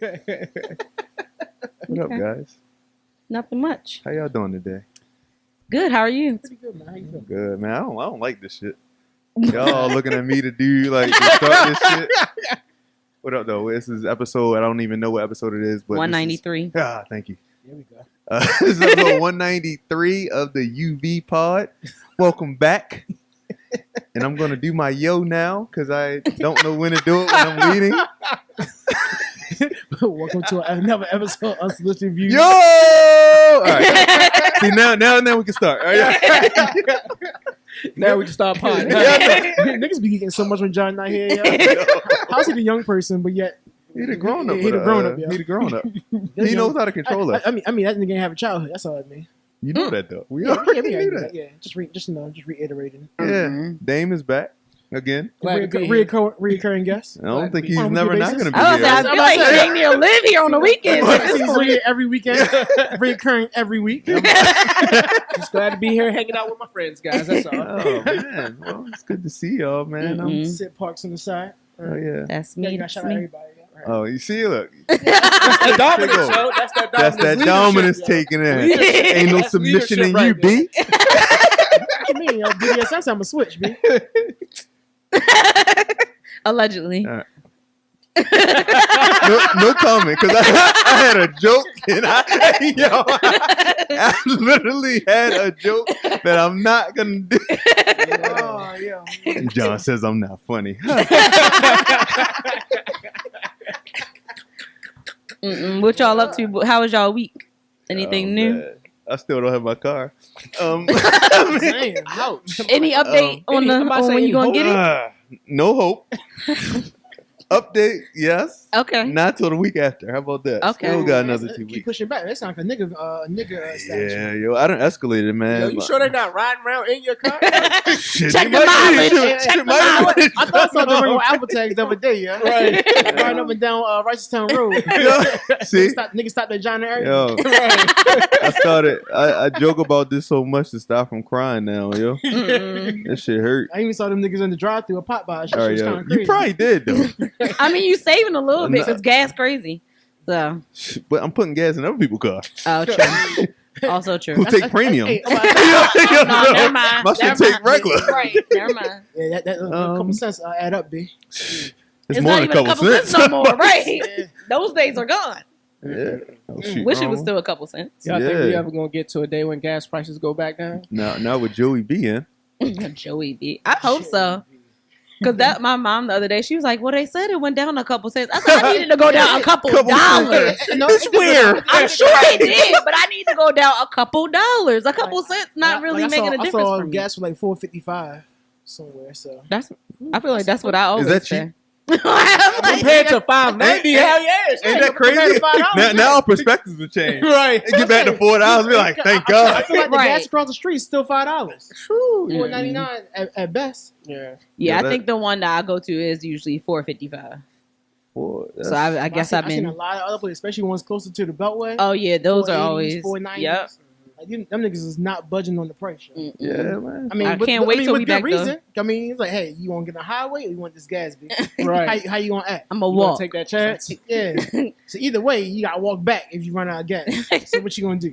What up, guys? Nothing much. How y'all doing today? Good. How are you? Pretty good, man. How you feeling? Good, man. I don't like this shit. Y'all looking at me to do like to start this shit. What up, though? This is episode. I don't even know what episode it is, but 193. Thank you. Here we go. This is episode 193 of the UV Pod. Welcome back. And I'm gonna do my yo now because I don't know when to do it when I'm leading. Welcome to another episode of Unsolicited Views. Yo! All right. See, now we can start. All right. Now we can start potting. Niggas be getting so much when John not here. Yo. How's he the young person, but yet He the grown up. He the grown up. He the grown up. He knows how to control us. I mean, that nigga ain't have a childhood. That's all I mean. You know that though. We Yeah, already we knew knew that. Yeah, just reiterating. Yeah. Dame is back again. Reoccurring guest. I don't think he's On a never weekly not basis. gonna be I was here. I feel like he ain't need to live here on the weekends. He's here every weekend. Reoccurring every week. Just glad to be here hanging out with my friends, guys. That's all. Oh man, well it's good to see y'all, man. Mhm. Sit Parks on the side. Oh yeah. That's Yeah, me. you gotta That's shout out me. everybody. Right. Oh, you see, look. That's the dominance, Take over. yo. That's That's that dominance leadership, taking in. Leadership. Ain't no That's submission in leadership you, right B. What you mean, yo? BDSM, I'm a switch, B. Allegedly. All right. No comment, because I had a joke and I literally had a joke that I'm not gonna do. Oh, yeah. John says I'm not funny. What y'all up to? How was y'all week? Anything Oh, new? man. I still don't have my car. Damn, ouch. Any update on when you gonna get it? No hope. Update, yes. Okay. Not till the week after. How about that? Okay. Still got another 2 Keep weeks. pushing back. That sounds like a nigga statue. Yeah, yo, I done escalated, man. Yo, you sure they're not riding around in your car? Shit, Check they the might be. mileage. Shit, Check shit the might be. mileage. I thought something wrong with Alpha tags the other day, yeah. Right. Riding up and down Righteoustown Road. See? Nigga stopped at John area. Yo, I joke about this so much to stop from crying now, yo. Mm-mm. That shit hurt. I even saw them niggas in the drive-through a pop by. Shit All right, was yo. kind of crazy. You probably did, though. I mean, you saving a little bit Nah. because gas crazy. So, But I'm putting gas in other people's cars oh, true. Also true. who take premium. Hey, No, never mind. My shit Never take mind. regular. Right. Never mind. yeah, that couple cents add up, B. It's It's more not than even a couple cents no more, right? Yeah. Those days are gone. Yeah. Oh, shoot, Wish it was wrong. still a couple cents. Y'all think we Yeah. ever gonna get to a day when gas prices go back down? Now with Joey B in. Joey B. I hope so. Because my mom the other day, she was like, well, they said it went down a couple cents. I said, I needed to go down a couple dollars. No, It's weird. I'm sure it did, but I need to go down a couple dollars. A couple cents not really making a difference I saw for me. gas for like $4.55 somewhere. So I feel like that's what I always that say. Compared to $5.90, hell yes. Ain't that crazy? Now our perspectives will change. Right. Get back to $4, be like, thank I God. feel like the Right. gas across the street is still $5. $4.99 at best. Yeah. Yeah, Yeah, I that- think the one that I go to is usually $4.55. Boy, that's- So I guess I've I've seen a been. lot of other places, especially ones closer to the Beltway. Oh yeah, those are 480s, always. 490s. Yep. Like, them niggas is not budging on the price. Yo. yeah, man. I mean, I can't wait till with we good back, though. reason. I mean, it's like, hey, you want to get on the highway or you want this gas, bitch? Right. How you gonna act? I'm a You gonna walk. take that chance? Yeah. So either way, you gotta walk back if you run out of gas. So what you gonna do?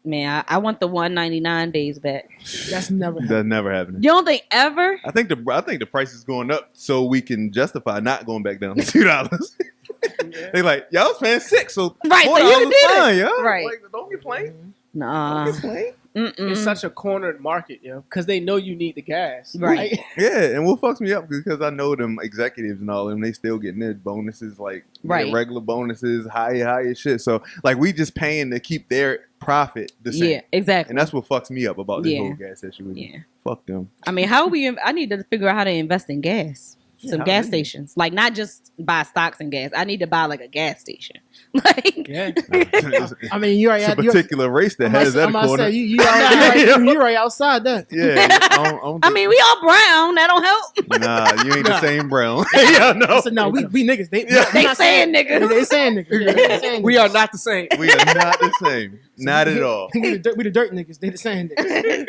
Man, I want the 199 days back. That's never happened. That's never happening. You don't think ever? I think the price is going up so we can justify not going back down to $2. They like, y'all was paying $6, so Right, so $4 you can do it. fine, yo. Right. Like, don't complain. Nah. Don't complain. It's such a cornered market, yo, because they know you need the gas. Right. Yeah, and what fucks me up because I know them executives and all them, they still getting their bonuses, like Right. their regular bonuses, higher shit. So like we just paying to keep their profit the same. Yeah, exactly. And that's what fucks me up about this Yeah. whole gas situation. Yeah. Fuck them. I mean, how we? I need to figure out how to invest in gas. Some how gas do you? stations, like not just buy stocks and gas. I need to buy like a gas station. Like, Yeah. It's I mean, you already a had particular race that has that corner. you already outside that. Yeah, I don't I mean, we all brown. That don't help. nah, you ain't the Nah. same brown. Yeah, no. So no, we niggas. They They saying niggas. They saying niggas. Yeah, they saying We niggas. are not the same. We are not the same. Not at all. We the dirt niggas. They the same niggas.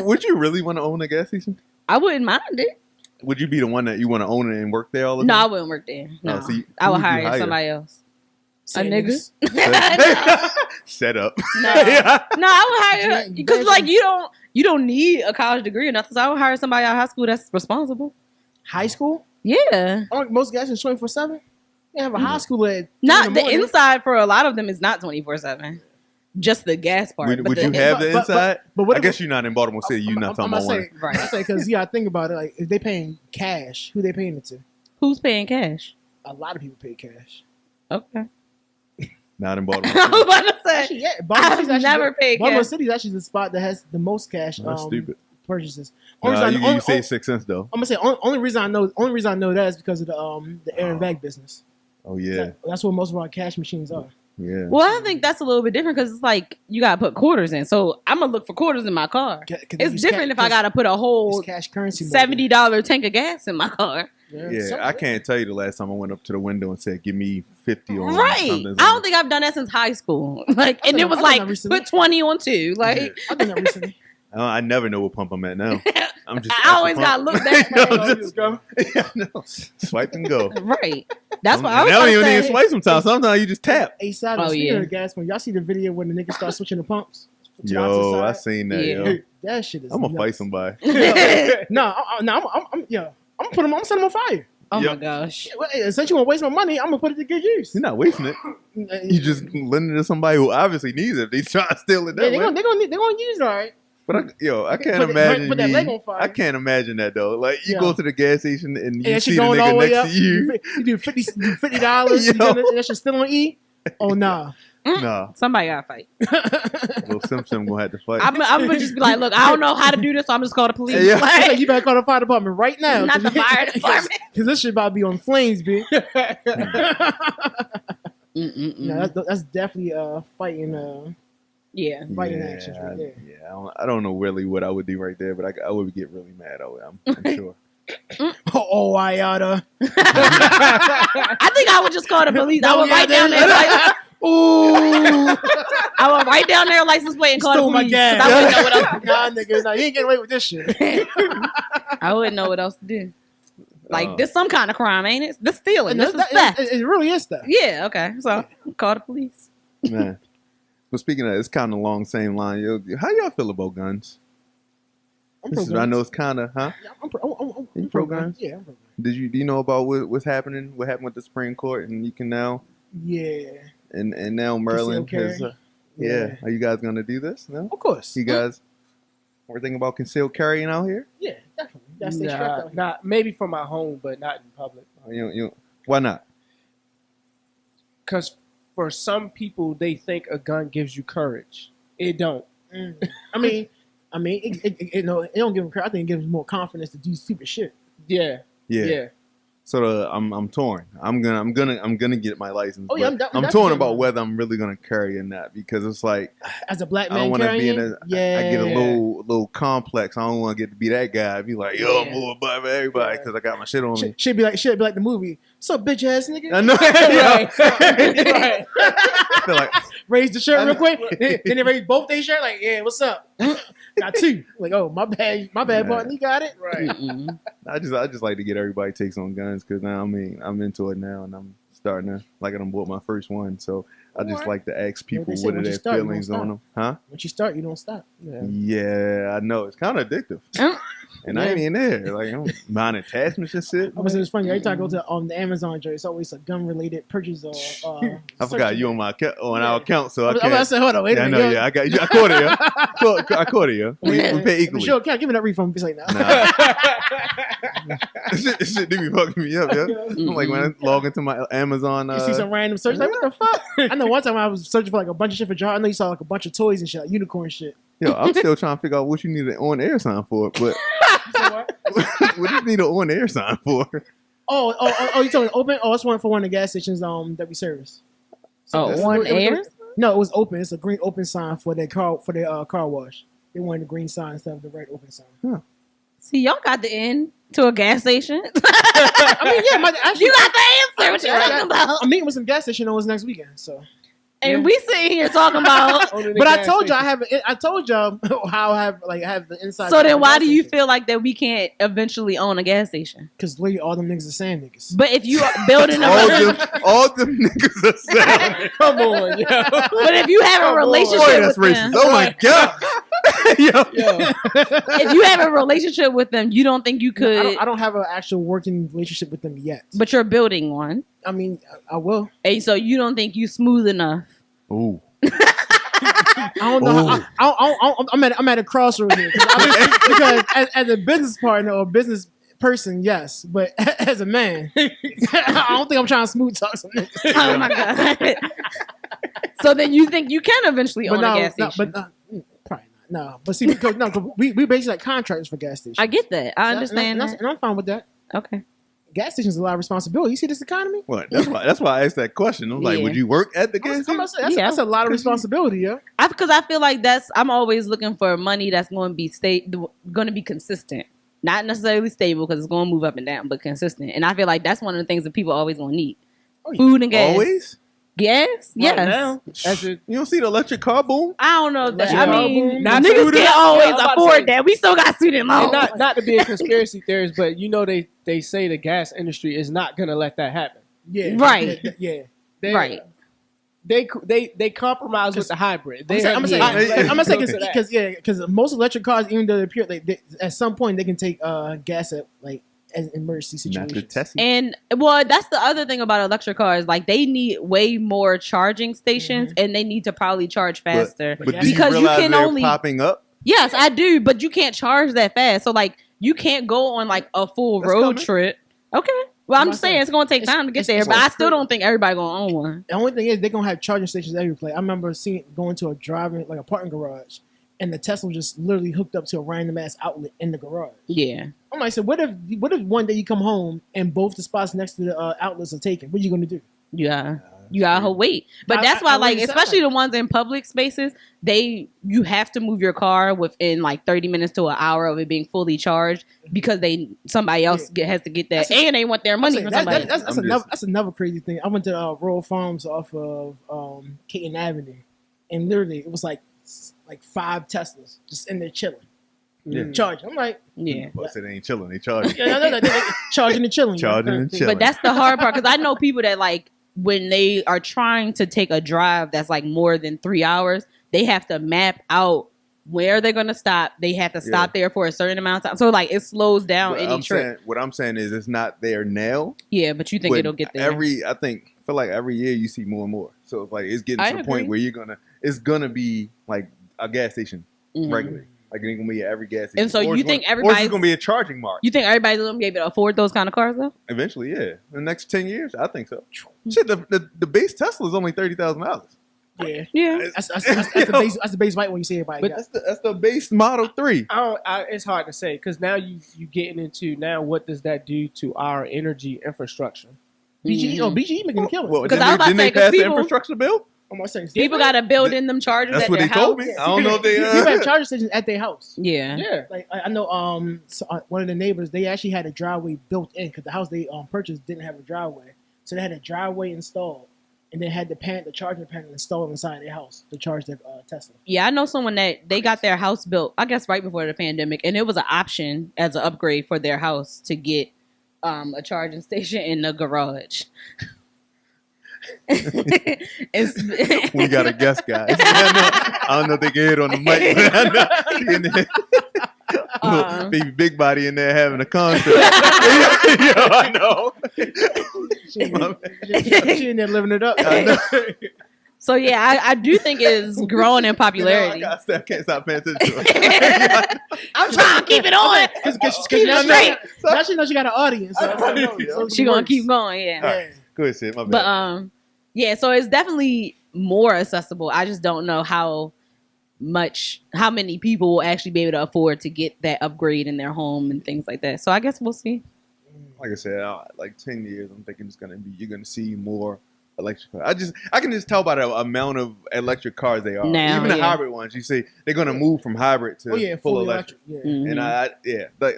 Would you really want to own a gas station? I wouldn't mind it. Would you be the one that you want to own it and work there all the No, I time? wouldn't work there. No, Oh, so I would who would you hire somebody else. Say A nigga. Set up. No, I would hire because like you don't need a college degree or nothing. So I would hire somebody out of high school that's responsible. High school? Yeah. Aren't most gas stations 24/7? They have a high school at Not in the morning. inside for a lot of them is not 24/7. Just the gas part. Would you have the inside? But what I if- guess you're not in Baltimore City. You're not talking about one. Right. I say because I think about it. Like if they paying cash, who they paying it to? Who's paying cash? A lot of people pay cash. Okay. Not in Baltimore I was City. about to say. Actually, yeah, Baltimore I've City's actually never paid Baltimore cash. City is actually the spot that has the most cash. That's stupid. Purchases. You say 6 cents though. I'm gonna say only reason I know that is because of the air and vac business. Oh yeah, That's what most of our cash machines are. yeah. Well, I think that's a little bit different because it's like you gotta put quarters in. So I'm gonna look for quarters in my car. It's different if I gotta put a whole cash currency. $70 tank of gas in my car. Yeah, I can't tell you the last time I went up to the window and said, "Give me 50 on Right. something." I don't think I've done that since high school. Like, and it was like put 20 on 2. Like, I've done that recently. I never know what pump I'm at now. I'm just. I always got to look back. Swipe and go. Right. That's what I I was don't even saying. need to swipe sometimes. Sometimes you just tap. A side Oh, of yeah. the gas pump. Y'all see the video when the niggas start switching the pumps? Yo, I seen that. Yeah. Yo, That shit is. I'm gonna nuts. fight somebody. No, I'm gonna send them on fire. Oh Yep. my gosh. Since you want to waste my money, I'm gonna put it to good use. You're not wasting it. You just lending it to somebody who obviously needs it. They trying to steal it. Yeah, That they're way. gonna use it, all right. But I can't Put imagine. that leg on fire. I can't imagine that though. Like you Yeah. go to the gas station and you And see she the going all nigga the way next up. to you. You do $50. Yo. And that shit still on E. Oh nah. Nah, Somebody got to fight. little Simpson gonna have to fight. I'm going to just be like, look, I don't know how to do this, so I'm just calling the police. Yeah. It's like, Like, you better call the fire department right now. not the fire department. Because this shit about to be on flames, bitch. Mm-mm-mm. No, that's definitely fighting Yeah. fighting actions right there. Yeah, I don't know really what I would do right there, but I would get really mad. I'm sure. Oh, I oughta. I think I would just call the police. I would write down their license. Ooh, I would write down their license plate and call stole the my police. gas. 'Cause I wouldn't know what else to Nah, nigga, nah, you ain't getting away with this shit. do. I wouldn't know what else to do. Like, this some kind of crime, ain't it? This stealing. And This is theft. it really is theft. Yeah, okay. So, call the police. Man. But speaking of that, it's kind of along the same line. Yo, how y'all feel about guns? I know it's kind of, huh? Yeah, I'm You pro guns? Yeah, I'm pro guns. Do you know about what's happening? What happened with the Supreme Court, and you can now, Yeah, and now Maryland Concealed has, carry? yeah. Are you guys gonna do this? No, of course. you guys. We're thinking about concealed carrying out here. Yeah, definitely. That's the straight out here. Not maybe from my home, but not in public. Why not? Because for some people, they think a gun gives you courage. It don't. I mean, it don't give them credit. I think it gives them more confidence to do stupid shit. Yeah. Yeah. So I'm torn. I'm gonna get my license. Oh, yeah, but I'm I'm torn definitely- about whether I'm really gonna carry or not, because it's like As a black I man don't want to be in carrying, a. yeah, I get a little complex. I don't want to get to be that guy. Be like, yo, I'm more above everybody because I got my shit on me. Should be like the movie. So bitch ass nigga. I know. Right. I feel like Raise the shirt real quick. Then they raise both their shirt. Like, yeah, what's up? Got 2. Like, oh, my bad, partner. You got it. Right. Mm-mm. I just like to get everybody takes on guns because now I'm into it now and I'm starting to like I done bought my first one, so I just Alright. like to ask people they say what are once you their start, you feelings don't on them, huh? Once you start, you don't stop. Yeah, I know it's kind of addictive, and I ain't even there. Like I'm buying attachments and shit. I was it's funny. Every time I go to the Amazon joint, it's always a gun related purchase. I forgot you on my on our account, so I I'm can't. about to say, hold on, wait Yeah, a I minute. know. Yeah, I got you. I caught it. Yeah, I caught it. Yeah, we pay equally. Sure, can't give me that refund. It's like, nah. This shit do be fucking me up. Yeah, I'm like when I log into my Amazon. You see some random search, like, what the fuck? I know one time I was searching for like a bunch of shit for jar. I know you saw like a bunch of toys and shit, like unicorn shit. Yo, I'm still trying to figure out what you need an on-air sign for, but what do you need an on-air sign for? Oh, you talking open? Oh, it's one for one of the gas stations that we service. Oh, one air? No, it was open. It's a green open sign for their car wash. They wanted the green sign instead of the red open sign. See, y'all got the end to a gas station. I mean, yeah, You got the answer. What you talking about? I'm meeting with some gas station owners next weekend, so And we sitting here talking about. But I told y'all I told y'all how I have the inside. So then, why do you feel like that we can't eventually own a gas station? Because literally all them niggas are sand niggas. But if you are building all them niggas are saying. Come on, yo. But if you have a relationship Boy, that's with racist. them, Oh my god. Yo. if you have a relationship with them, you don't think you could. I don't have an actual working relationship with them yet. But you're building one. I mean, I will. And so you don't think you smooth enough. Ooh. I don't know. I'm at a crossroads here because as a business partner or business person, yes, but as a man, I don't think I'm trying to smooth talk some niggas. Oh my god! So then you think you can eventually own a gas station? Probably not. No, but see, because we basically like contractors for gas stations. I get that. I understand and that. and I'm fine with that. Okay. Gas stations a lot of responsibility. You see this economy? What? That's why I asked that question. I was like, Yeah. would you work at the gas station? That's a lot of responsibility, yeah. Because I feel like I'm always looking for money that's going to be consistent, not necessarily stable because it's going to move up and down, but consistent. And I feel like that's one of the things that people always going to need: food and gas. Always? Gas? Yes. Now, You don't see the electric car boom? I don't know that. Electric I mean, car boom. Not niggas student. can't always Yeah, I'm about to afford say- that. We still got student loans. And not to be a conspiracy theorist, but you know they say the gas industry is not gonna let that happen. Yeah. Right. Yeah. Right. They compromise with the hybrid. I'm gonna say that. because most electric cars, even though they appear they at some point they can take gas at like as emergency Not the situations. Tesla. And well, that's the other thing about electric cars. Like they need way more charging stations, and they need to probably charge faster. But do Because you you realize can they're only- popping up? Yes, I do, but you can't charge that fast. So like you can't go on like a full That's road coming. trip. Okay. Well, I'm I'm just saying, saying it's gonna take time to get it's- there, it's but I like still crazy. don't think everybody gonna own one. The only thing is they're gonna have charging stations every place. I remember going to a parking garage, and the Tesla was just literally hooked up to a random ass outlet in the garage. Yeah. I'm like, so what if one day you come home and both the spots next to the outlets are taken? What are you gonna do? Yeah. You gotta wait. But that's I why, like, wouldn't especially sound the ones in public spaces, you have to move your car within like 30 minutes to an hour of it being fully charged because somebody else has to get that, and they want their money from somebody. That's another crazy thing. I went to Royal Farms off of Caton Avenue, and literally it was like 5 Teslas just in there chilling, charging. I'm like, Yeah. Well, it ain't chilling. They charging. no, they're charging and chilling. Charging and chilling. But that's the hard part because I know people that like when they are trying to take a drive that's like more than 3 hours, they have to map out where they're gonna stop. They have to stop there for a certain amount of time. So like it slows down any trip. What I'm saying is it's not there now. Yeah, but you think But it'll get there? I feel like every year you see more and more. So it's like it's getting to the point where it's gonna be like a gas station regularly. Like it's gonna be at every gas station. And so Or you it's think gonna- or everybody's it's gonna be a charging mark. You think everybody's gonna be able to afford those kind of cars though? Eventually, yeah. In the next 10 years, I think so. Shit, the base Tesla is only $30,000. Yeah, Yeah. that's the base white one you see everybody. But got. That's the base Model 3. It's hard to say because now you getting into what does that do to our energy infrastructure? BGE making a killing. Well, Because didn't I was about didn't to say, they 'cause pass the people- infrastructure bill? I'm not saying People got to build in them chargers That's at what their they told house. me. I don't know if they. People have charging stations at their house. Yeah. Yeah. Like I know, one of the neighbors, they actually had a driveway built in because the house they purchased didn't have a driveway, so they had a driveway installed, and they had the charging panel installed inside their house to charge their Tesla. Yeah, I know someone that they got their house built, I guess right before the pandemic, and it was an option as an upgrade for their house to get a charging station in the garage. We got a guest, guys. I don't know if they can hear it on the mic, but I know she in there. Baby Big Body in there having a concert. Yo, I know. She in there living it up. I know. So yeah, I do think it's growing in popularity. I can't stop paying attention to it. I'm trying to keep it on. Keep it straight. Now she knows she got an audience. So She gonna keep going, yeah. Right. Go ahead, Sid. My bad. But yeah, so it's definitely more accessible. I just don't know how many people will actually be able to afford to get that upgrade in their home and things like that. So I guess we'll see. Like I said, like 10 years, I'm thinking you're gonna see more electric cars. I can just tell by the amount of electric cars they are. Now, even the yeah. hybrid ones, you see, they're gonna move from hybrid to full electric. Yeah. Mhm. And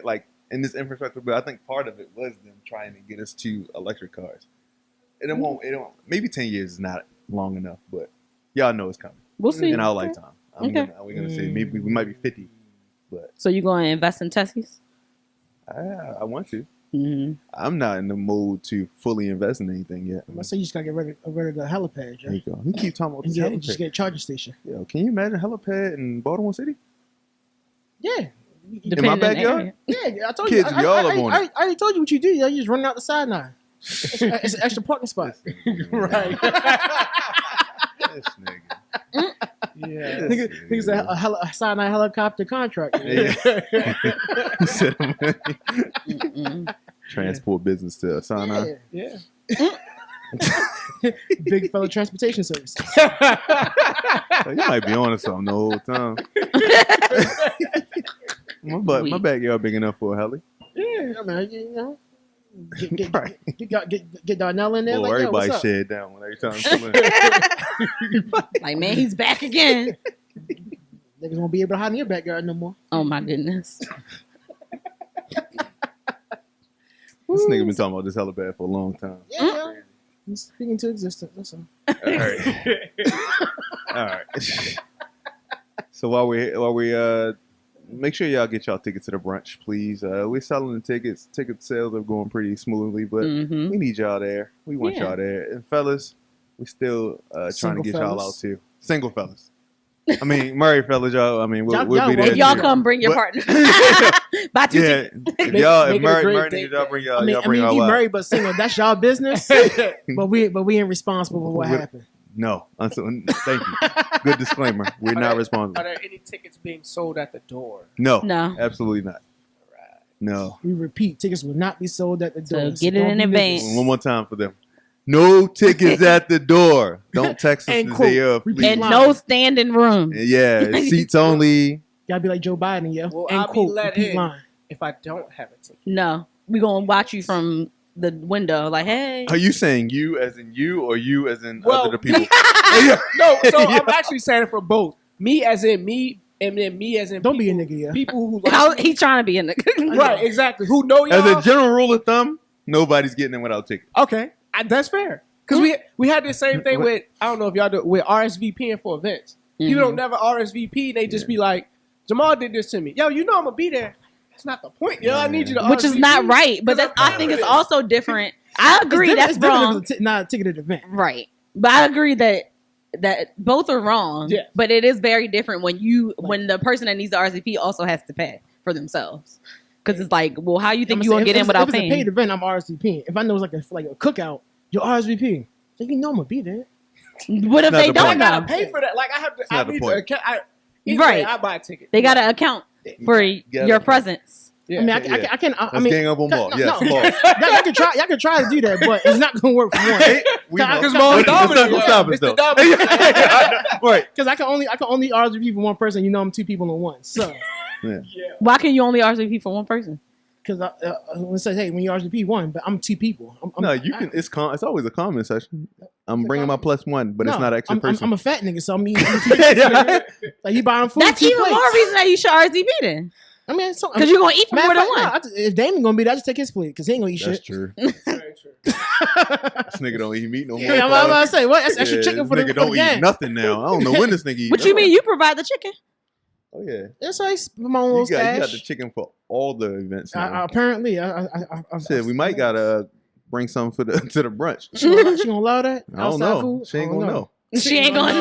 like in this infrastructure bill, I think part of it was them trying to get us to electric cars. And it won't. Maybe 10 years is not long enough, but Y'all know it's coming We'll see. in our lifetime. Okay. We're gonna say maybe we might be 50, but So you going to invest in Teslas? I want to. Mm-hmm. I'm not in the mode to fully invest in anything yet. I'm gonna say you just gotta get rid of the helipad, There Joe. you go. We keep talking about this And just helipad. get a charging station. Yo, can you imagine a helipad in Baltimore City? Yeah. Depending on the backyard? area. Yeah, I told Kids you. be all up on it. I already told you what you do. You just run out the side now. It's an extra parking spot. Right. This nigga. Yeah. Nigga's a side night helicopter contract. Yeah. He said, Mm-mm. transport business to Sinai. Yeah. Yeah. Big fella transportation services. You might be on to something the whole time. My backyard big enough for a heli. Yeah, I mean, you know, Right. get Darnell in there. Oh, Like, yo, everybody what's up? shed down when every time someone. Like, man, he's back again. Niggas won't be able to hide in your backyard no more. Oh my goodness. This nigga been talking about this helipad for a long time. Yeah, he's speaking to existence. That's all. All right. All right. So while we make sure y'all get y'all tickets to the brunch, please. We're selling the tickets. Ticket sales are going pretty smoothly, but Mm-hmm. we need y'all there. We want Yeah. y'all there. And fellas, we still trying Single to get y'all fellas. out too. Single fellas. I mean, married fellas, y'all. I mean, we'll be Y'all there. welcome. If y'all too. come, bring your But- partner. Buy two Yeah, tickets. if Make- y'all, make if it a married great niggas, date y'all night. bring y'all, I mean, y'all bring if y'all you out. married but single, that's y'all business. but we ain't responsible for what We're- happened. No, thank you. Good disclaimer. We're not Are responsible. there any tickets being sold at the door? No, No. absolutely not. No. We repeat, tickets will not be sold at the door. So get it don't in be advance. niggas. One more time for them. No tickets at the door. Don't text us And to quote, say, repeat And line. no standing room. yeah, seats only. Gotta be like Joe Biden, yo. Well, and I'll be quote, let repeat in. line. If I don't have a ticket. No. We gonna watch you from the window. Like, hey. Are you saying you as in you or you as in Well, other people? No, so Yeah. I'm actually saying it for both. Me as in me, and then me as in Don't be a people, nigga, yeah. people who How, like me. he trying to be in the Right, exactly. Who know As y'all? a general rule of thumb, nobody's getting in without tickets. Okay, that's fair. Because we had the same thing with, I don't know if y'all do, with RSVPing for events. People don't never RSVP. They just be like, Jamal did this to me. Yo, you know I'm gonna be there. That's not the point. Yo, I need you to Which is RSVP. not right. But that's, I think it's also different. I agree that's wrong. It's not a ticketed event. Right. But I agree that both are wrong. Yeah. But it is very different when when the person that needs the RSVP also has to pay for themselves. Because it's like, well, how you think you gonna get in without If it's a paying? paid event, I'm RSVPing. If I know it's like a cookout, you're RSVPing. So you know I'm gonna be there. What if Not they the don't point. I gotta know? pay for that. Like I have to. not I the need point. to. Either Right. way, I buy a ticket. They gotta account for your presence. Yeah. I mean, Yeah. I can. I Let's mean, gang up on Ball. no, Yes, no. Ball. Y'all can try to do that, but it's not gonna work for one. Hey, we know. Because Cause Ball Don't dominant. stop us, Mr. though. Dominant. Right. Because I can only RSVP for one person. You know, I'm two people in one. So, Yeah. Why can you only RSVP for one person? because I say, hey, when you RSVP one, but I'm two people. No, you can. It's always a comment session. I'm bringing my +1, but it's not an extra person. I'm a fat nigga, so I'm eating. Like you buying food. That's two even plates. more reason that you should RSVP then. I mean, Because you're gonna eat for more than one. If Damon gonna be there, I just take his plate because he ain't gonna eat That's shit. true. Very true. This nigga don't eat meat no more. Yeah, I'm about to say what? That's extra Yeah, chicken this for the nigga for don't the eat gang. nothing now. I don't know when this nigga eat. What you mean? You provide the chicken. Oh yeah. That's nice. My own little You got the stash. chicken for all the events. Now. Apparently, I Said we might gotta bring some for the to the brunch. She gonna allow that? I don't Outside know. food? She ain't I don't gonna know. She ain't gonna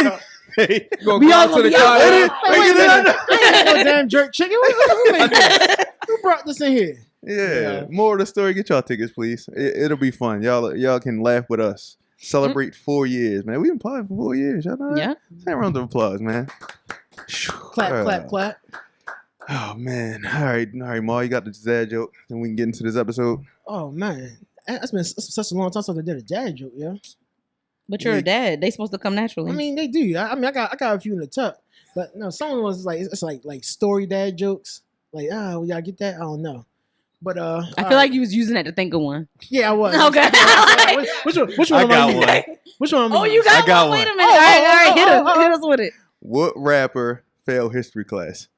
know. Hey, Go We all to gonna the be out car. there. Wait a minute. I ain't no damn jerk chicken. Who made this? Who brought this in here? yeah. More of the story. Get y'all tickets, please. It'll be fun. Y'all can laugh with us. Celebrate 4 years, man. We've been playing for 4 years. Y'all know that? Yeah. Say a round of applause, man. Clap, clap, clap. Oh man. All right, Ma, you got the dad joke. Then we can get into this episode. Oh man, that's been such a long time since I did a dad joke, yeah. But you're a dad. They supposed to come naturally. I mean, they do. I got a few in the tuck, but no, some was like it's like story dad jokes. Like, we gotta get that. I don't know, but I feel like you was using that to think of one. yeah, I was. Okay. Which one? I am got using? one. Which one? am I Oh, you using? got, I got one. one. Wait a minute. All right. Hit us with it. What rapper failed history class?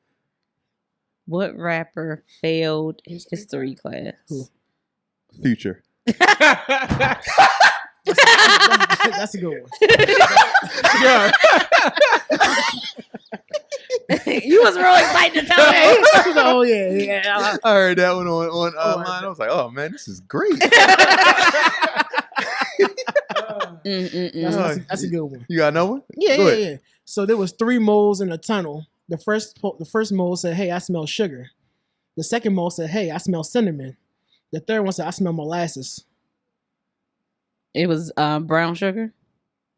What rapper failed history class? Who? Future. That's a good one. Yeah. You was real excited to tell me. Oh yeah. I heard that one on mine. I was like, oh man, this is great. That's a good one. You got another one? Yeah, Go yeah, ahead. yeah. So there was 3 moles in a tunnel. The first mole said, "Hey, I smell sugar." The second mole said, "Hey, I smell cinnamon." The third one said, "I smell molasses." It was brown sugar,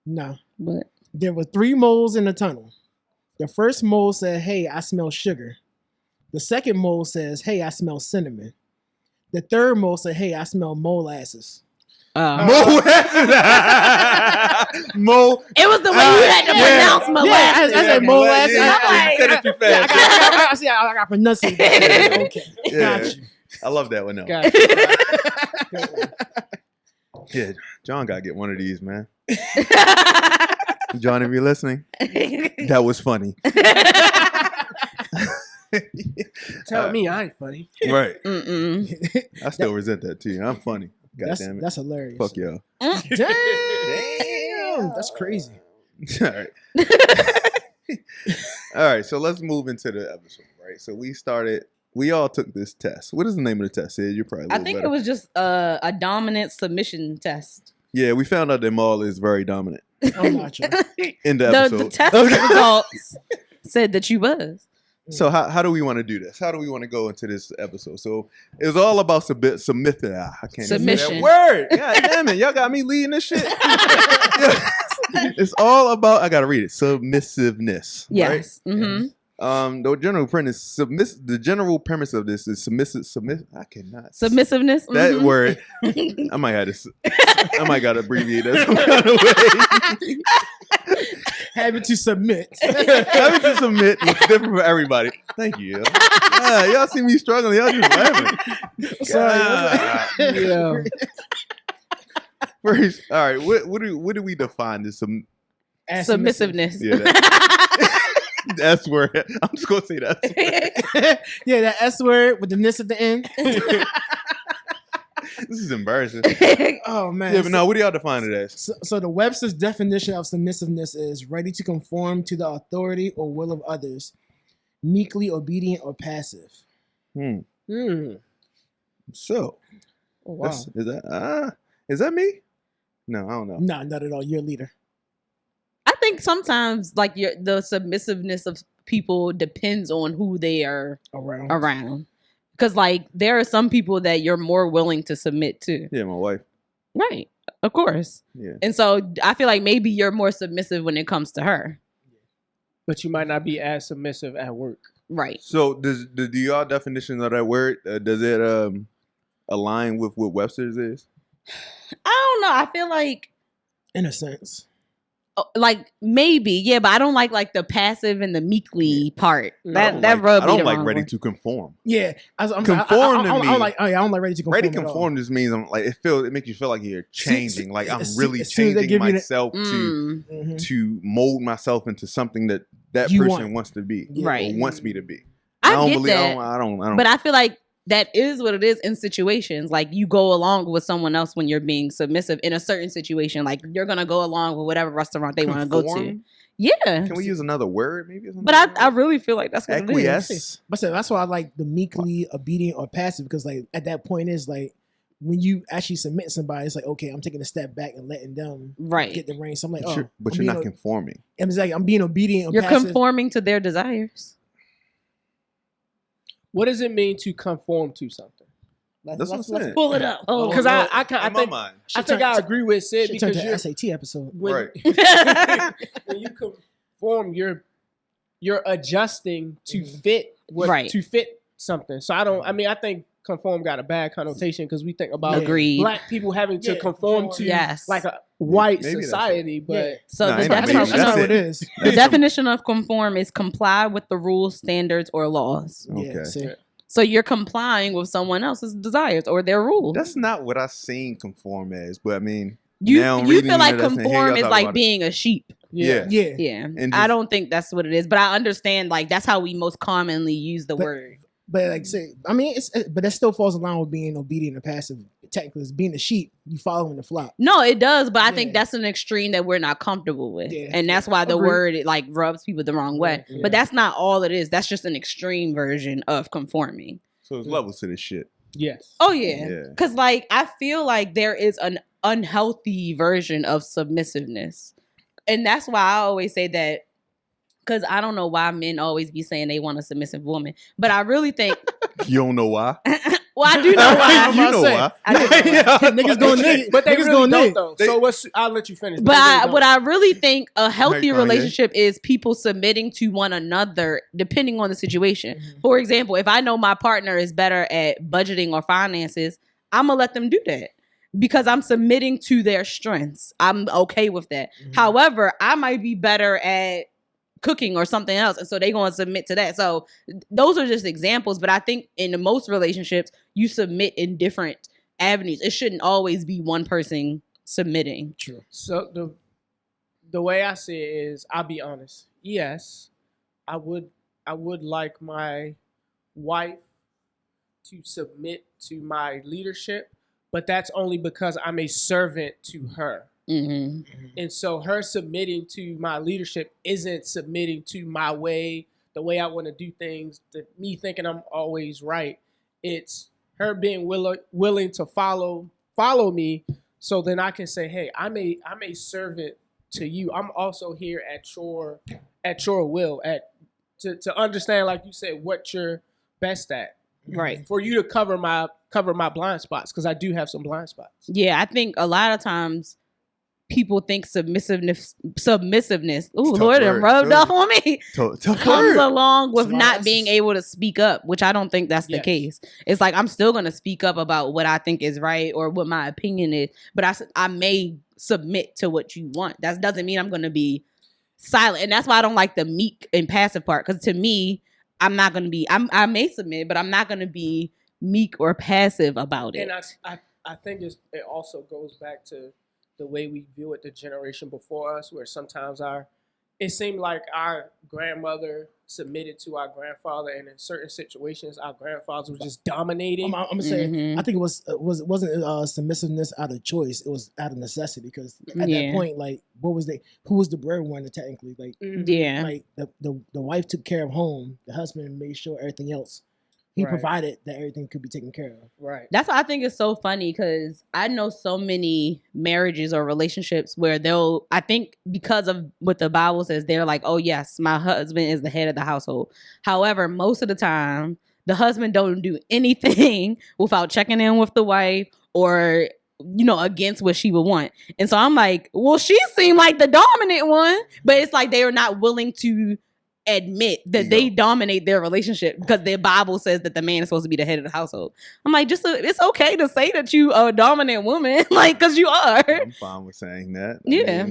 No, but there were 3 moles in the tunnel. The first mole said, "Hey, I smell sugar." The second mole says, "Hey, I smell cinnamon." The third mole said, "Hey, I smell molasses." Molasses. Mo. it was the way you had to pronounce molasses. I said molasses. Yeah, you said it too fast. I got pronunciate that. Okay, Yeah. got you. I love that one though. Gotcha. Yeah, John got to get one of these, man. John, if you're listening, that was funny. Tell me I ain't funny. Right. Mm-mm. I still resent that too. I'm funny. God damn it. That's hilarious. Fuck y'all. Damn, that's crazy. All right. All right. So let's move into the episode, right? So we all took this test. What is the name of the test? Sid? You're probably a I little think better. it was just a dominant submission test. Yeah, we found out that Maul is very dominant I'm not sure. in the The episode. test results said that you was. So how do we want to do this? How do we want to go into this episode? So it was all about submission. I can't even say Submission. that word. God damn it. Y'all got me leading this shit. Yeah. It's all about, I got to read it, submissiveness. Yes. Mm-hmm. Right? The general premise, the general premise of this is I cannot. Submissiveness. That mhm. word, I might got to abbreviate that some kind of way. Having to submit. Having to submit is different for everybody. Thank you. Yo. Yeah, y'all see me struggling. Y'all just laughing. Sorry. Yeah. First, all right. What do we define this? Submissiveness. Yeah, that's where I'm just gonna say that. Yeah, that S word with the ness at the end. This is embarrassing. Oh man. Yeah, but no. What do y'all define it as? So the Webster's definition of submissiveness is ready to conform to the authority or will of others, meekly obedient or passive. So, Oh, wow. is that me? No, I don't know. Nah, not at all. You're a leader. I think sometimes like the submissiveness of people depends on who they are around. Because like there are some people that you're more willing to submit to. Yeah, my wife. Right. Of course. Yeah. And so I feel like maybe you're more submissive when it comes to her. But you might not be as submissive at work. Right. So do y'all definition of that word, does it align with what Webster's is? I don't know. I feel like In a sense. maybe, yeah, but I don't like the passive and the meekly part. That rubbed I me don't the like wrong ready way. to conform. Yeah. I'm Conform to I me. don't like ready to conform. Ready at all. conform just means I'm like it makes you feel like you're changing. Like I'm really as soon as they changing give you myself Mhm. to mold myself into something that You person want. wants to be, Right. Or wants me to be. I don't get believe. that. I don't. But I feel like that is what it is in situations. Like you go along with someone else when you're being submissive in a certain situation. Like you're gonna go along with whatever restaurant they want to go to. Conform? Yeah. Can we use another word maybe? Or But I really feel like that's what it is. acquiesce. But so that's why I like the meekly obedient or passive, because like at that point is like when you actually submit somebody, it's like, okay, I'm taking a step back and letting them Right. get the reins. So I'm like, But I'm you're not being conforming. It's like I'm being obedient or You're passive. conforming to their desires. What does it mean to conform to something? That's what I'm Let's saying. pull it up. Oh, Because no, I in my think mind. I agree with Sid Should turn because to you're SAT episode. when, Right. when you conform, you're adjusting to fit to fit something. So I think conform got a bad connotation because we think about Agreed. black people having to Yeah, conform to Yes. like a white Maybe that's society, but Yeah. So Nah, the ain't no That's maybe. how definition, That's it it. is. the definition of conform is comply with the rules, standards, or laws. Yeah, Okay. see? So you're complying with someone else's desires or their rules. That's not what I seen conform as, but I mean, you now I'm you reading feel like into this and hear conform y'all is talk like about it. being a sheep. Yeah. Yeah. Yeah. And I just- don't think that's what it is, but I understand like that's how we most commonly use the But- word. But like say, I mean, but that still falls in line with being obedient or passive technically is being a sheep. You following the flock. No, it does, but I think Yeah. that's an extreme that we're not comfortable with. Yeah. And that's why the Agreed. word, it like rubs people the wrong way. Yeah. But that's not all it is. That's just an extreme version of conforming. So there's levels to this shit. Yes. Oh, yeah. Yeah. Because, like, I feel like there is an unhealthy version of submissiveness. And that's why I always say that, because I don't know why men always be saying they want a submissive woman. But I really think, You don't know why? well, I do know why. You know why? I do know why. Niggas going nigga. But they niggas really going don't nigga. though. They- So I'll let you finish. But they really don't. what I really think a healthy Right, Kanye. relationship is people submitting to one another depending on the situation. Mhm. For example, if I know my partner is better at budgeting or finances, I'm going to let them do that because I'm submitting to their strengths. I'm okay with that. Mhm. However, I might be better at cooking or something else, and so they're going to submit to that. So those are just examples, but I think in the most relationships, you submit in different avenues. It shouldn't always be one person submitting. True. So the way I see it is, I'll be honest. Yes, I would like my wife to submit to my leadership, but that's only because I'm a servant to her. Mm-hmm. And so her submitting to my leadership isn't submitting to my way, the way I want to do things, me thinking I'm always right. It's her being willing to follow me, so then I can say, hey, I'm a servant to you. I'm also here at your will, to understand, like you said, what you're best at. Right. For you to cover my blind spots, because I do have some blind spots. Yeah, I think a lot of times people think submissiveness. Ooh, Tough Lord, it word, rubbed tough. off on me. Tough Comes word. along with Smart not asses. being able to speak up, which I don't think that's the Yes. case. It's like I'm still going to speak up about what I think is right or what my opinion is, but I may submit to what you want. That doesn't mean I'm going to be silent, and that's why I don't like the meek and passive part. Because to me, I'm not going to be. I may submit, but I'm not going to be meek or passive about it. And I think it also goes back to the way we view it, the generation before us, where sometimes it seemed like our grandmother submitted to our grandfather, and in certain situations, our grandfathers were just dominating. I'm gonna say, Mhm. I think it wasn't submissiveness out of choice. It was out of necessity because at Yeah. that point, like, who was the breadwinner technically? Like, Yeah. like the wife took care of home, the husband made sure everything else. He Right. provided that everything could be taken care of. Right. That's why I think it's so funny because I know so many marriages or relationships where I think because of what the Bible says, they're like, oh yes, my husband is the head of the household. However, most of the time, the husband don't do anything without checking in with the wife or, against what she would want. And so I'm like, well, she seemed like the dominant one, but it's like they are not willing to admit that they dominate their relationship because their Bible says that the man is supposed to be the head of the household. I'm like, it's okay to say that you are a dominant woman, like, because you are. I'm fine with saying that. Yeah.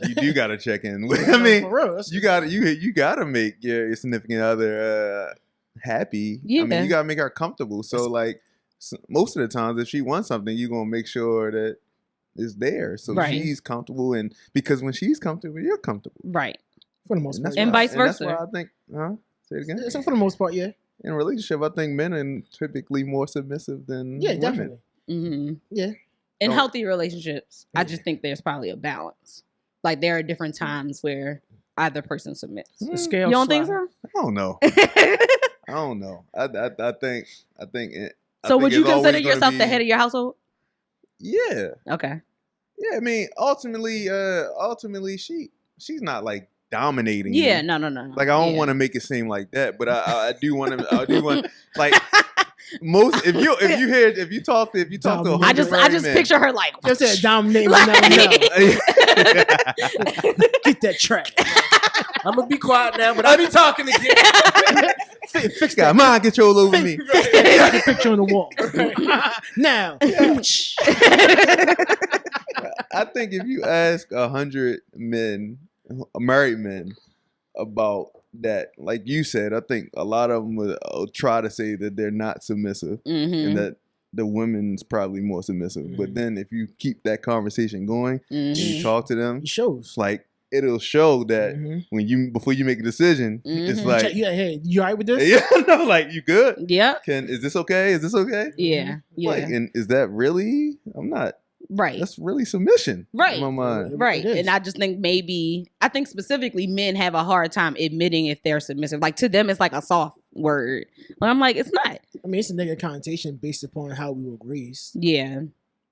You do gotta check in with. I mean, for real, that's- you gotta make your significant other happy. Yeah. I mean, you gotta make her comfortable. So like, most of the times, if she wants something, you're gonna make sure that it's there, so Right. she's comfortable, and because when she's comfortable, you're comfortable. Right. for the most part. that's And why- vice That's versa. why I think. Say it again. So for the most part, yeah, In a relationship, I think men are typically more submissive than yeah, women. definitely, Mm-hmm. yeah. In Oh. healthy relationships, I just think there's probably a balance. Like there are different times where either person submits. The scale You don't think slide. so? I don't know. I don't know. I think. I So think would you it's always consider gonna yourself the be- head of your household? Yeah. Okay. Yeah, I mean, ultimately, she's not like dominating. Yeah, me. no. Like I don't Yeah. want to make it seem like that, but I do want to. Like most, if you talk to Dominate. I just men, picture her like Just said dominate, Like- but never know. Get that track. I'm gonna be quiet now, but I'll be talking again. Fix got that. mind control over me. Fix that picture on the wall. Now. I think if you ask 100 men, married men, about that, like you said, I think a lot of them will try to say that they're not submissive Mhm. and that the women's probably more submissive. But then if you keep that conversation going and you Mhm. talk to them, It shows. like it'll show that Mhm. when you before you make a decision, it's Mhm. like, Yeah, hey, you all right with this? yeah, no, like you good? Yep. Is this okay? Is this okay? Yeah. Yeah. Like, and is that really? I'm not. Right. That's really submission. Right. In my mind. Right. It is. And I just think I think specifically men have a hard time admitting if they're submissive. Like to them, it's like a soft word. But I'm like, it's not. I mean, it's a negative connotation based upon how we were raised. Yeah.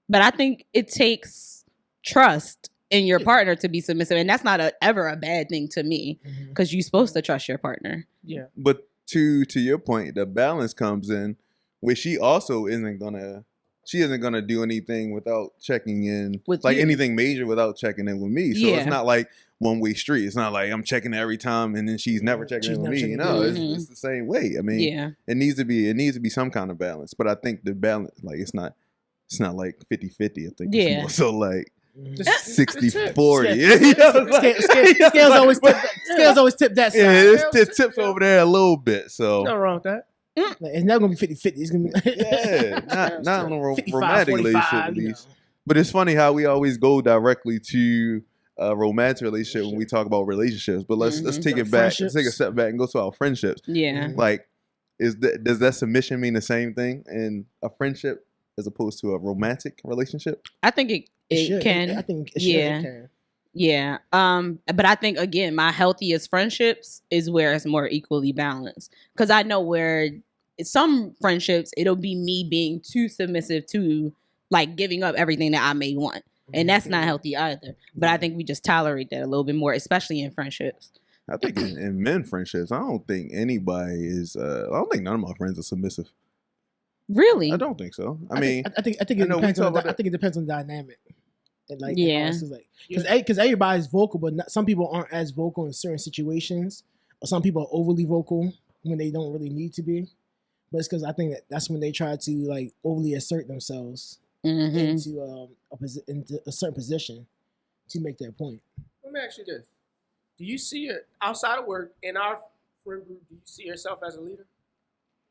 But I think it takes trust in your partner to be submissive. And that's not ever a bad thing to me because you're supposed to trust your partner. Yeah. But to your point, the balance comes in where she also isn't gonna do anything without checking in With like you. anything major without checking in with me. So Yeah. it's not like one-way street. It's not like I'm checking every time and then she's never checking in with me. checking You know, in. it's the same way. I mean, Yeah. it needs to be some kind of balance. But I think the balance, like it's not like 50-50. I think Yeah. it's more so like Just- 60-40. Scales always tip that side. Yeah, it tips over there a little bit. So Nothing wrong with that. Like, it's never gonna be 50-50. It's gonna be yeah, not in a 55, romantic 45, relationship at you know. least. But it's funny how we always go directly to a romantic relationship when we talk about relationships. But let's take it back. Let's take a step back and go to our friendships. Yeah. Like, does that submission mean the same thing in a friendship as opposed to a romantic relationship? I think it should. can. I think it should. Yeah. It can. Yeah. But I think again, my healthiest friendships is where it's more equally balanced. Because I know where some friendships, it'll be me being too submissive to like giving up everything that I may want. And that's not healthy either. But I think we just tolerate that a little bit more, especially in friendships. I think in men friendships, I don't think anybody is. I don't think none of my friends are submissive. Really? I don't think so. I mean, I think it know we depends talk on. about I think it depends on the dynamic. And like, Yeah. it's like because everybody's vocal, but some people aren't as vocal in certain situations, or some people are overly vocal when they don't really need to be. But it's because I think that's when they try to like overly assert themselves Mm-hmm. into a certain position to make their point. Let me ask you this: do you see it outside of work in our friend group? Do you see yourself as a leader?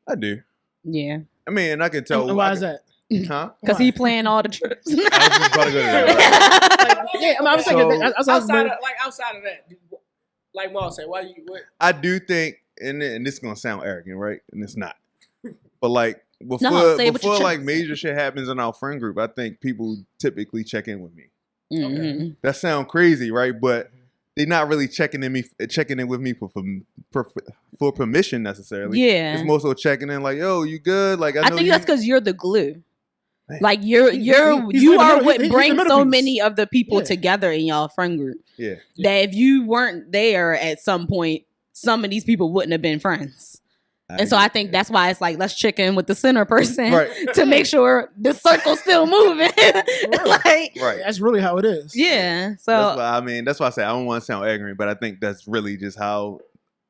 I do. Yeah. I mean, and I can tell. And why is that? Huh? Because he playing all the trips. I was just about to go to that. Yeah, I was thinking Outside of that, like Maul said, why you? What? I do think, and this is gonna sound arrogant, right? And it's not. But like before say it with your like chest. major shit happens in our friend group, I think people typically check in with me. Mhm. That sounds crazy, right? But they're not really checking in with me for permission necessarily. Yeah. It's more so checking in, like, yo, you good? Like, I I know think you. that's because you're the glue. Man. Like He's you the are middle- what he's the brings middle so piece. many of the people Yeah. together in y'all friend group. Yeah. That if you weren't there at some point, some of these people wouldn't have been friends. And so I think that's why it's like, let's check in with the center person Right. to make sure the circle's still moving. Like, Right. that's really how it is. yeah. So That's why I say I don't want to sound ignorant, but I think that's really just how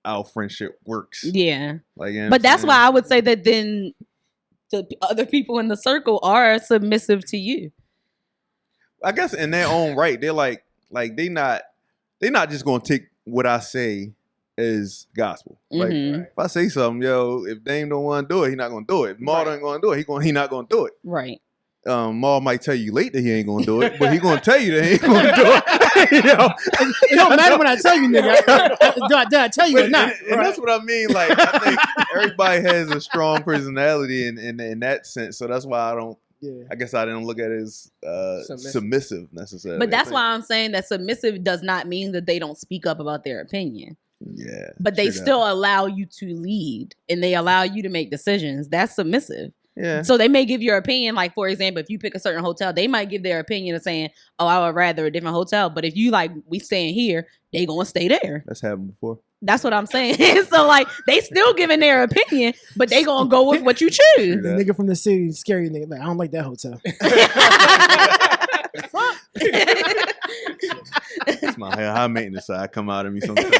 our friendship works. yeah. Like, you know But what I'm that's saying? why I would say that then the other people in the circle are submissive to you. I guess in their own right, they're like they're not just gonna take what I say as gospel. Like Mhm. if I say something, yo, if Dame don't want to do it, he not gonna do it. If Maul don't gonna do it, he not gonna do it. Right. Maul might tell you late that he ain't gonna do it, but he gonna tell you that he ain't gonna do it. You know? It don't matter when I tell you, nigga. Did I tell you or not? And that's what I mean. Like I think everybody has a strong personality in that sense. So that's why I guess I didn't look at it as submissive necessarily. But that's why I'm saying that submissive does not mean that they don't speak up about their opinion. Yeah. But they true still allow you to lead and they allow you to make decisions. That's submissive. that. Yeah. So they may give your opinion. Like, for example, if you pick a certain hotel, they might give their opinion of saying, oh, I would rather a different hotel. But if you like, we staying here, they going to stay there. That's happened before. That's what I'm saying. So like, they still giving their opinion, but they going to go with what you choose. True The nigga from the city, scary nigga. Like, I don't like that hotel. It's my high maintenance side come out of me sometimes.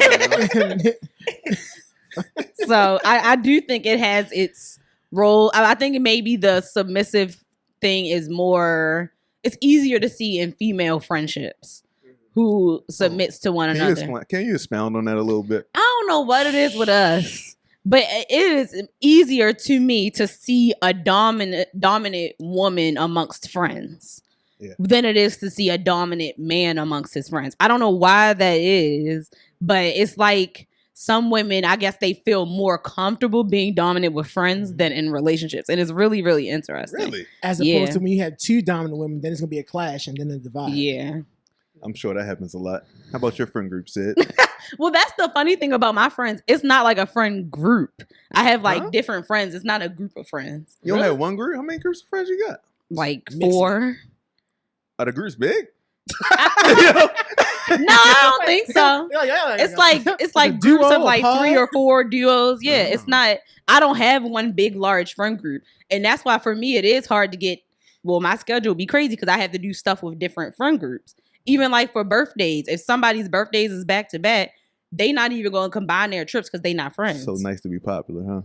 So I do think it has its role. I think it maybe the submissive thing is more, it's easier to see in female friendships who submits to one another. Can you expound on that a little bit? I don't know what it is with us, but it is easier to me to see a dominant woman amongst friends. than it is to see a dominant man amongst his friends. I don't know why that is, but it's like some women, I guess they feel more comfortable being dominant with friends than in relationships. And it's really, really interesting. Really? As opposed to when you have two dominant women, then it's going to be a clash and then a divide. Yeah. I'm sure that happens a lot. How about your friend group, Sid? Well, that's the funny thing about my friends. It's not like a friend group. I have like different friends. It's not a group of friends. You don't have one group? How many groups of friends you got? Like 4. Are the groups big? No, I don't think so. It's like groups of like 3 or 4 duos. Yeah, it's not. I don't have one big large friend group, and that's why for me it is hard to get. Well, my schedule be crazy because I have to do stuff with different friend groups. Even like for birthdays, if somebody's birthdays is back to back, they not even going to combine their trips because they not friends. So nice to be popular, huh?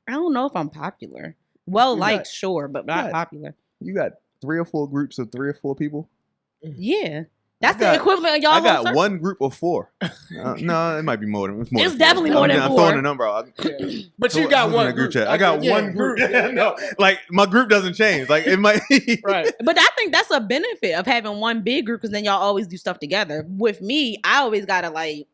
I don't know if I'm popular. Well, like sure, but not popular. You got 3 or 4 groups of 3 or 4 people. Yeah. That's the equivalent of y'all. I got one group of 4. No, it might be more than. It's definitely more than 4. I'm throwing a number out. But you got one group chat. I got one group. No, like my group doesn't change. Like it might. Right. But I think that's a benefit of having one big group because then y'all always do stuff together. With me, I always gotta like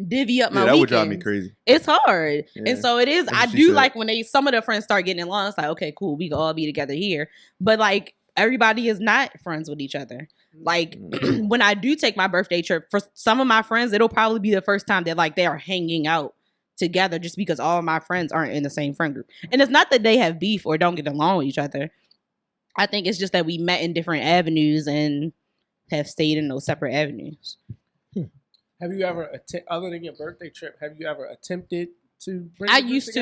divvy up my weekends. That would drive me crazy. It's hard, and so it is. I do like when some of the friends start getting along. It's like, okay, cool, we can all be together here. But like everybody is not friends with each other. Like when I do take my birthday trip, for some of my friends, it'll probably be the first time that like they are hanging out together just because all of my friends aren't in the same friend group. And it's not that they have beef or don't get along with each other. I think it's just that we met in different avenues and have stayed in those separate avenues. Have you ever, other than your birthday trip, have you ever attempted to bring I used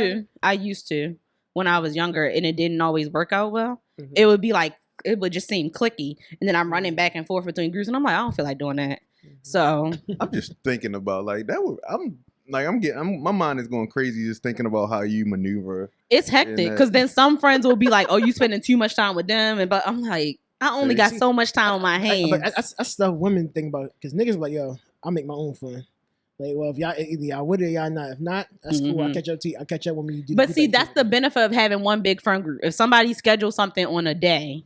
to when I was younger, and it didn't always work out well. Mm-hmm. It would be like, it would just seem clicky, and then I'm running back and forth between groups, and I'm like, I don't feel like doing that. So I'm just thinking about like that. My mind is going crazy just thinking about how you maneuver. It's hectic because then some friends will be like, "Oh, you spending too much time with them," but I'm like, I only got so much time on my hands. That's stuff women think about because niggas be like, yo, I make my own fun. Like, well, if y'all either y'all with it, y'all not. If not, that's cool. I'll catch up to you. I'll catch up when we do. But see, that's the benefit of having one big friend group. If somebody schedules something on a day,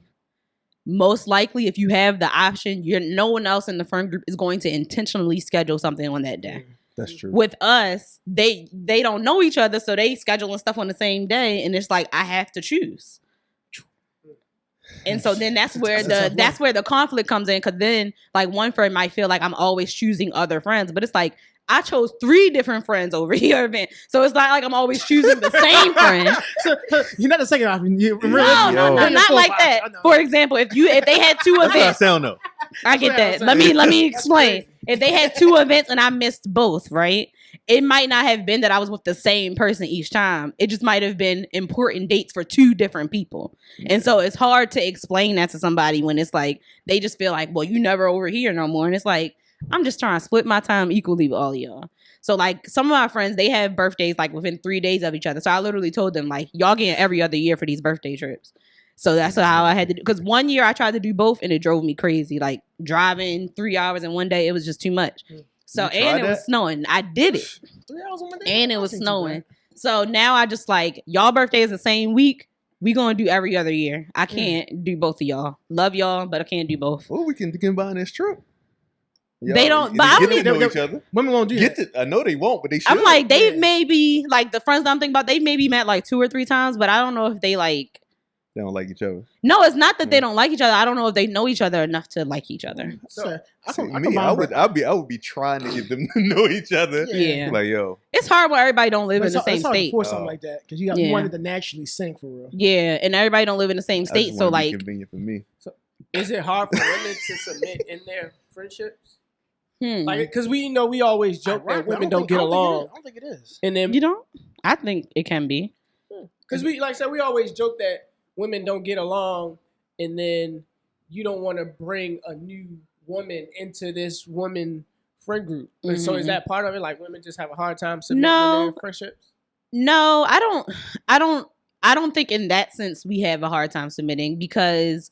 most likely, if you have the option, no one else in the friend group is going to intentionally schedule something on that day. That's true. With us, they don't know each other, so they scheduling stuff on the same day, and it's like I have to choose. And so then that's where the conflict comes in, because then like one friend might feel like I'm always choosing other friends, but it's like I chose 3 different friends over here, man. So it's not like I'm always choosing the same friend. So, you're not the second option. No, not like that. For example, if they had 2 events, that's I sound though. I get that. Let me explain. If they had 2 events and I missed both, right? It might not have been that I was with the same person each time. It just might have been important dates for 2 different people. And so it's hard to explain that to somebody when it's like, they just feel like, well, you never over here no more. And it's like, I'm just trying to split my time equally with all of y'all. So like some of my friends, they have birthdays like within 3 days of each other. So I literally told them like, y'all getting every other year for these birthday trips. So that's how I had to do. Because one year I tried to do both and it drove me crazy. Like driving 3 hours in one day, it was just too much. So and it was snowing. I did it. 3 hours in one day? And it was snowing. So now I just like, y'all birthday is the same week. We gonna do every other year. I can't do both of y'all. Love y'all, but I can't do both. Well, we can combine this trip. They don't, but I don't get to know each other. Women won't do that. I know they won't, but they should. I'm like, they maybe like the friends that I'm thinking about. They maybe met like 2 or 3 times, but I don't know if they like. They don't like each other. No, it's not that they don't like each other. I don't know if they know each other enough to like each other. I would be trying to get them to know each other. Yeah, like yo, it's hard when everybody don't live in the same state. For something like that, because you wanted to naturally sync for real. Yeah, and everybody don't live in the same state, so like convenient for me. So, is it hard for women to submit in their friendships? Like, because we always joke that women don't get along. I don't think it is. And then you don't. I think it can be. Because we, like I said, we always joke that women don't get along, and then you don't want to bring a new woman into this woman friend group. Mm-hmm. So is that part of it? Like women just have a hard time submitting in their friendships? No, I don't think in that sense we have a hard time submitting, because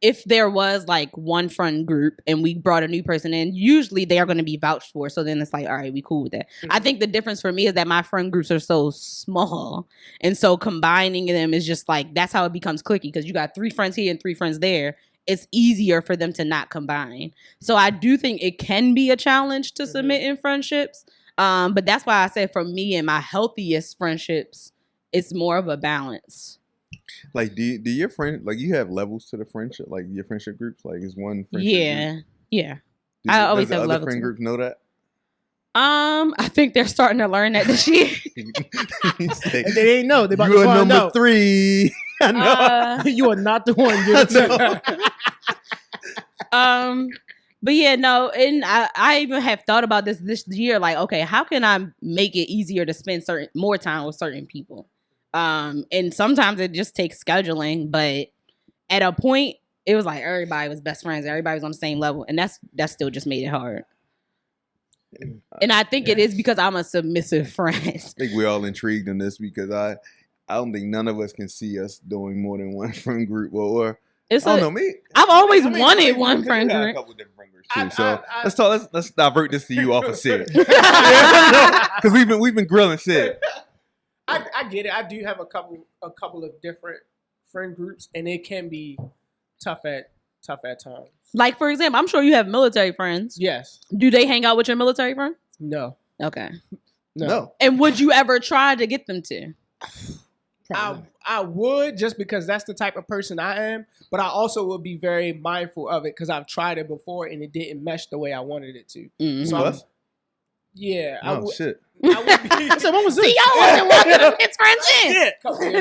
if there was like one friend group and we brought a new person in, usually they are going to be vouched for. So then it's like, all right, we cool with that. Mm-hmm. I think the difference for me is that my friend groups are so small. And so combining them is just like, that's how it becomes clicky, because you got 3 friends here and 3 friends there. it's easier for them to not combine. So I do think it can be a challenge to submit in friendships. But that's why I said for me and my healthiest friendships, it's more of a balance. Like, do your friend, like, you have levels to the friendship, like your friendship groups? Like, is one friendship group? Yeah. I always have other levels. friend groups know that? I think they're starting to learn that this year. If they ain't know, they about You to are find number out. 3. I know. You are not the one. But yeah, no, and I even have thought about this year, like, okay, how can I make it easier to spend more time with certain people? And sometimes it just takes scheduling, but at a point, it was like everybody was best friends, everybody was on the same level, and that still just made it hard. And I think it is because I'm a submissive friend. I think we're all intrigued in this because I don't think none of us can see us doing more than one friend group or I don't know, me. I've always wanted one friend We got group. a couple different friend groups too. So let's divert this to you off of Sid. Because we've been grilling Sid. I get it. I do have a couple of different friend groups, and it can be tough at times. Like, for example, I'm sure you have military friends. Yes. Do they hang out with your military friends? No. Okay. No. And would you ever try to get them to? I would, just because that's the type of person I am, but I also would be very mindful of it because I've tried it before and it didn't mesh the way I wanted it to. Mm-hmm. So shit. So I would be. So what was this? See, y'all wasn't welcome his friends in. Yeah,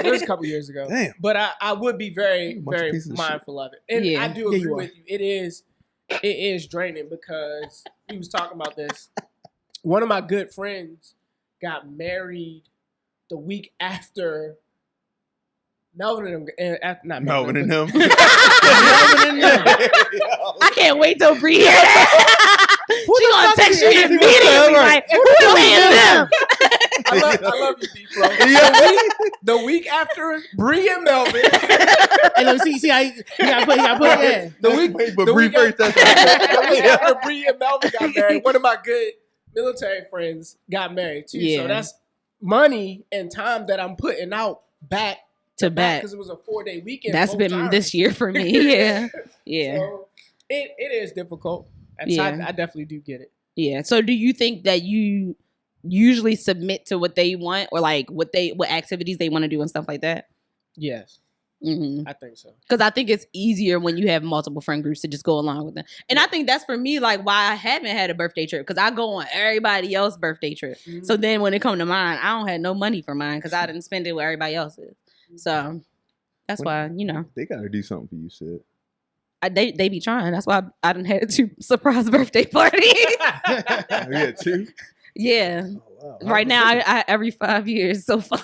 it was a couple years ago. Damn. But I would be very, very mindful of it. And Yeah. I do agree with you. It is draining because we was talking about this. One of my good friends got married the week after Melvin and them. Not Melvin and them. I can't wait till Bree hear that. She gonna text you immediately like, who is them? I love you, D-Flo. The week after Bree and Melvin. Hey, look, see how you gotta put it. The week after Bree and Melvin got married, one of my good military friends got married too. Yeah. So that's money and time that I'm putting out back To back. because it was a 4-day weekend. That's both been times. this year for me. Yeah. Yeah. So it is difficult. Yeah. I definitely do get it. Yeah. So do you think that you usually submit to what they want or like what activities they want to do and stuff like that? Yes. Mm-hmm. I think so. Because I think it's easier when you have multiple friend groups to just go along with them. And I think that's for me, like, why I haven't had a birthday trip. Because I go on everybody else's birthday trip. Mm-hmm. So then when it come to mine, I don't have no money for mine because I didn't spend it where everybody else is. So that's why, They got to do something for you, Sid. they be trying. That's why I done had 2 surprise birthday parties. Yeah, 2? Yeah. Oh, wow. Right now, I every 5 years so far.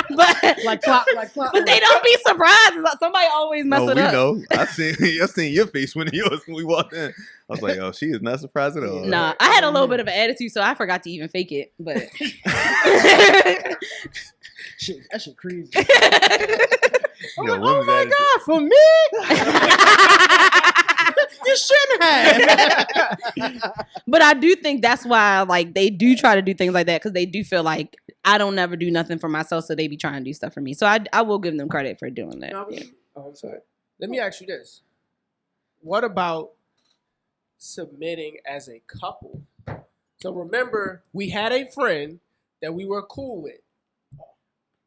But Like clock. But they don't be surprised. Somebody always mess it up. No, I seen your face when we walked in. I was like, oh, she is not surprised at all. Nah, I had a little bit of an attitude, so I forgot to even fake it. But Shit, that shit crazy. Oh my God, for me? You shouldn't have. But I do think that's why, like, they do try to do things like that because they do feel like I don't never do nothing for myself, so they be trying to do stuff for me. So I will give them credit for doing that. No, Yeah. Oh, I'm sorry. Let me ask you this. What about submitting as a couple? So remember, we had a friend that we were cool with.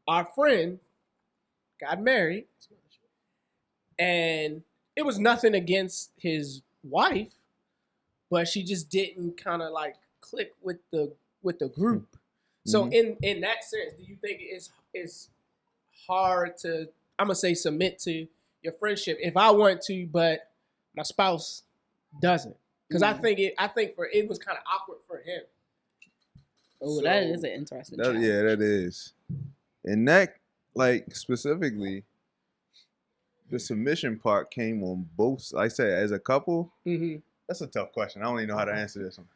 Our friend got married, and it was nothing against his wife, but she just didn't kind of like click with the group. So in that sense, do you think it's hard to, I'm gonna say, submit to your friendship if I want to, but my spouse doesn't? Because I think it was kind of awkward for him. Oh, that is an interesting. Yeah, that is. And that, like, specifically, the submission part came on both. Like I said, as a couple, that's a tough question. I don't even know how to answer this one.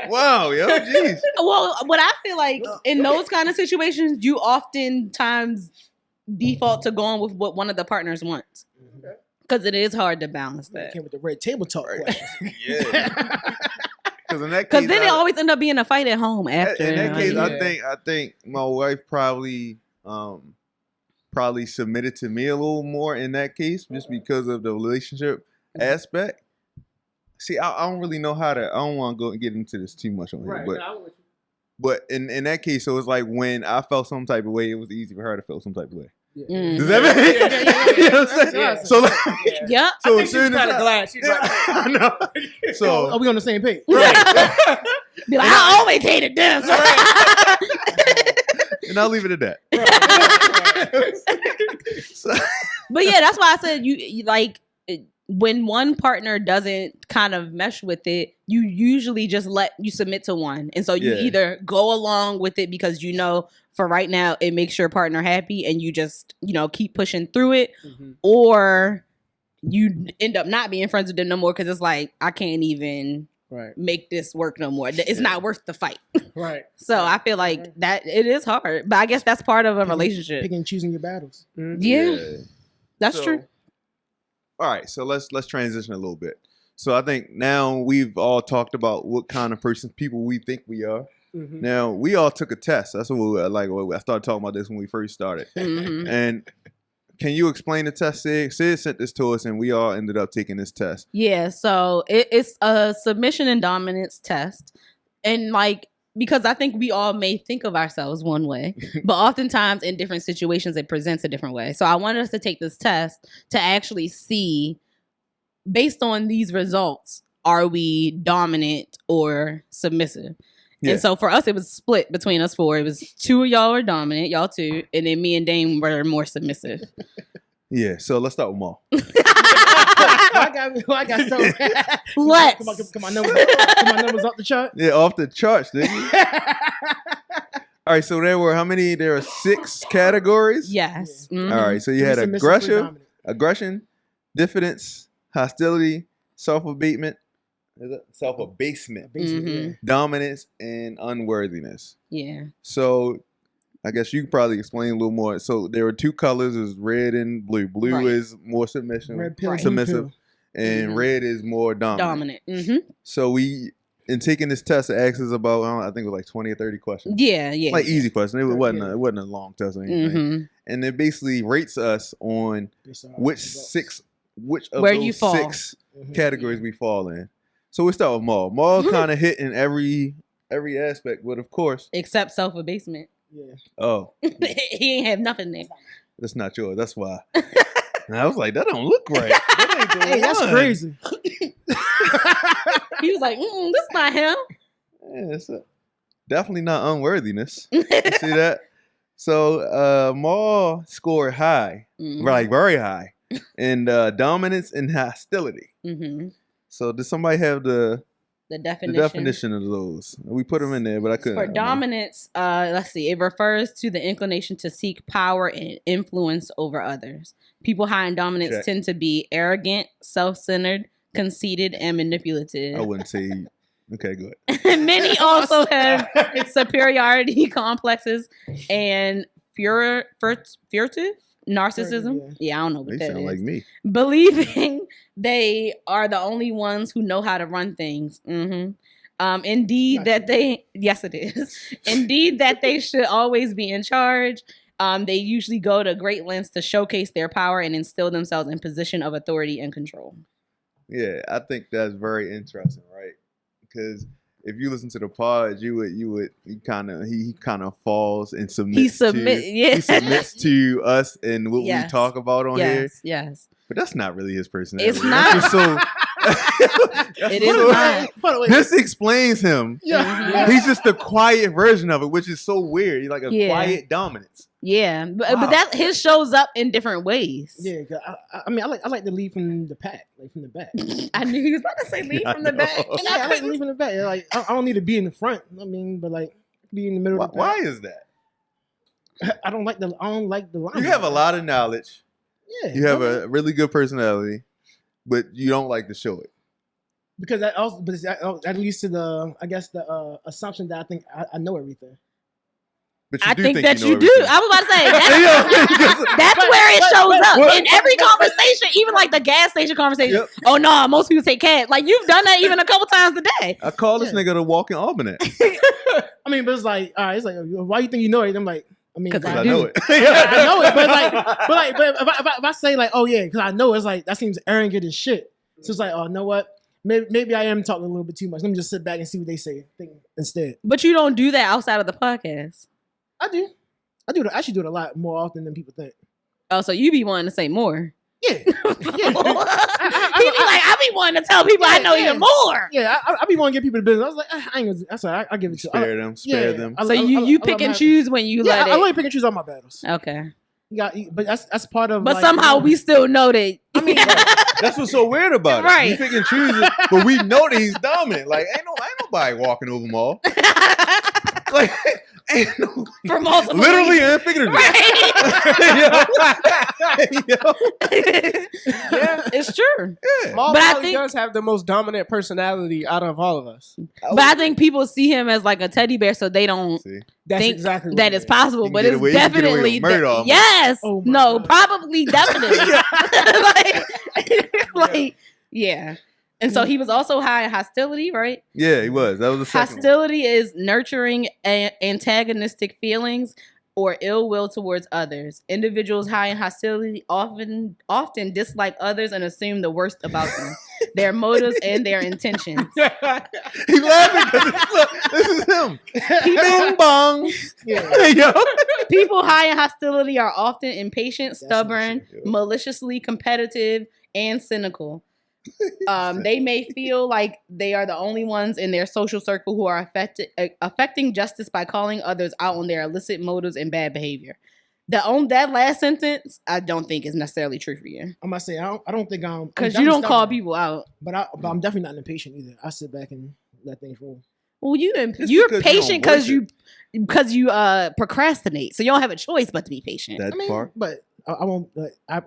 Wow, yo, jeez. Well, what I feel like in those kind of situations, you oftentimes default to going with what one of the partners wants. Because it is hard to balance that. Came with the red table talk question. Yeah. Because then it always end up being a fight at home after. In that case, I think my wife probably probably submitted to me a little more in that case, just because of the relationship aspect. See, I don't really know how to. I don't want to go and get into this too much on here, but in that case, so it's like when I felt some type of way, it was easy for her to feel some type of way. Mm. Does that make sense? You know what I'm saying? Yeah. So, like, Yeah. so I think as soon she's kind as of glad. She's like, I know. So Are we on the same page? right, Be like, I always hated them. and I'll leave it at that. So, But yeah, that's why I said you like when one partner doesn't kind of mesh with it, you usually just you submit to one. And so you either go along with it because you know for right now it makes your partner happy and you just, keep pushing through it, or you end up not being friends with them no more because it's like, I can't even make this work no more. It's not worth the fight. right. So I feel like that it is hard, but I guess that's part of a relationship. Picking and choosing your battles. Yeah. That's true. All right, so let's transition a little bit. So I think now we've all talked about what kind of people we think we are. Mm-hmm. Now we all took a test. That's what I started talking about this when we first started. Mhm. And can you explain the test, Sid? Sid sent this to us, and we all ended up taking this test. Yeah, so it's a submission and dominance test. And because I think we all may think of ourselves one way, but oftentimes in different situations, it presents a different way. So I wanted us to take this test to actually see, based on these results, are we dominant or submissive? Yeah. And so for us, it was split between us four. It was 2 of y'all were dominant, y'all 2, and then me and Dame were more submissive. Yeah, so let's start with Maul. I got so Let's. Come my numbers off the chart. Yeah, off the charts, nigga. All right, so there are 6 categories. Yes. Yeah. Mhm. All right, so you had aggression, diffidence, hostility, self-abasement, Mhm. dominance, and unworthiness. Yeah. So I guess you could probably explain a little more. So there were 2 colors: is red and blue. Blue Right. is more submission, Red pill, blue submissive, pill. and Mhm. red is more dominant. Mm-hmm. So we, in taking this test, it asks us about I think it was like 20 or 30 questions. Yeah. Like easy questions. It wasn't Yeah. it wasn't a long test or anything. Mm-hmm. And it basically rates us on which of Where those you fall. 6 categories we fall in. So we start with Maul. Maul kind of hit in every aspect, but of course, Except self-abasement. Yeah. oh, He ain't have nothing there. that's not yours. That's why. And I was like, that don't look right. That ain't the Hey, that's one. crazy. He was like, this not him. Yeah, it's definitely not unworthiness. You see that? So Maul scored high, Mhm. like very high, in dominance and hostility. Mm-hmm. So does somebody have the definition. The definition of those. We put them in there, but I couldn't. For dominance, let's see. It refers to the inclination to seek power and influence over others. People high in dominance Check. tend to be arrogant, self-centered, conceited, and manipulative. I wouldn't say. Okay, good. Many also have superiority complexes and furtive narcissism. Yeah, I don't know what They that sound is. like me. Believing they are the only ones who know how to run things. Indeed that they, yes it is. Indeed that they should always be in charge. They usually go to great lengths to showcase their power and instill themselves in position of authority and control. Yeah, I think that's very interesting, right? Because if you listen to the pod, he kind of falls and submits. He submits to us and what we talk about on here. Yes. But that's not really his personality. It's not. That's just so. It is not. This explains him. Yeah. He's just the quiet version of it, which is so weird. He's like a quiet dominance. Yeah, but that his shows up in different ways. Yeah, I mean, I like to lead from the pack, like from the back. I knew he was about to say lead from the back. Yeah, I like to lead from the back. Like I don't need to be in the front. I mean, but like be in the middle. Of the Why pack. is that? I don't like the line. You have a lot of knowledge. Yeah, You have a really good personality, but you don't like to show it. because that leads to the assumption that I think I know everything. But I do think that you do. everything. I was about to say that's where it shows up in every conversation, even like the gas station conversation. Yep. Oh no, most people take cab. Like you've done that even a couple times today. I call this nigga the walking almanac. I mean, but it's like, all right, it's like, why you think you know it? I'm like, I mean, because I do. know it. I know it, but if I say like, oh yeah, because I know it's like that seems arrogant as shit. So it's like, oh, you know what? Maybe I am talking a little bit too much. Let me just sit back and see what they say instead. But you don't do that outside of the podcast. I do. I actually do it a lot more often than people think. Oh, so you be wanting to say more? Yeah. He be like, I be wanting to tell people I know even more. Yeah, I be wanting to get people to business. I was like, I ain't gonna. That's all right. I'll give it to you. Spare them. So you pick and choose when you let it. I like pick and choose all my battles. Okay. But that's part of. But like, somehow we still know that. I mean, that's what's so weird about it. Right. You pick and choose it, but we know that he's dominant. Like ain't nobody walking over them all. Like ain't no, for multiple literally and figuratively. Right. Yeah, it's true. Yeah. Maul But I probably think- does have the most dominant personality out of all of us. But I think people see him as like a teddy bear, so they don't See? That's think exactly what that it it's is. possible. You can But get it's away- you can get away with definitely murder almost. yes, Oh my no, God. probably definitely. like yeah. And so he was also high in hostility, right? Yeah, he was. That was the second one. Hostility is nurturing antagonistic feelings or ill will towards others. Individuals high in hostility often dislike others and assume the worst about them, their motives and their intentions. He laughing because this is him. Bing bong. yeah. Yo. People high in hostility are often impatient, not stubborn, shit, yo. maliciously competitive, and cynical. They may feel like they are the only ones in their social circle who are affecting justice by calling others out on their illicit motives and bad behavior. That last sentence, I don't think is necessarily true for you, I must say, I don't think I'm because you don't call stubborn, people out. But I'm definitely not impatient either. I sit back and let things roll. Well, you're because patient you don't because you procrastinate, so you don't have a choice but to be patient. That I mean, part. but I won't. But I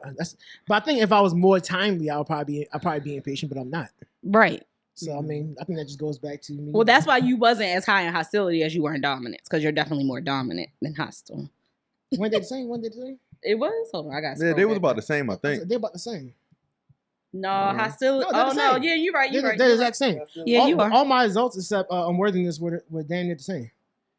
think if I was more timely, I'll probably be impatient, but I'm not. Right. So I mean, I think that just goes back to me. Well, that's why you wasn't as high in hostility as you were in dominance, because you're definitely more dominant than hostile. When did the same? When did the same? It was. Hold on, I got. Yeah, they was about the same, I think. They're about the same. No, Mhm. hostility. No, they're Oh the no, same. yeah, you're right. You're right. They're the You're right. exact same. Yeah, you are. All my results except unworthiness were damn near the same.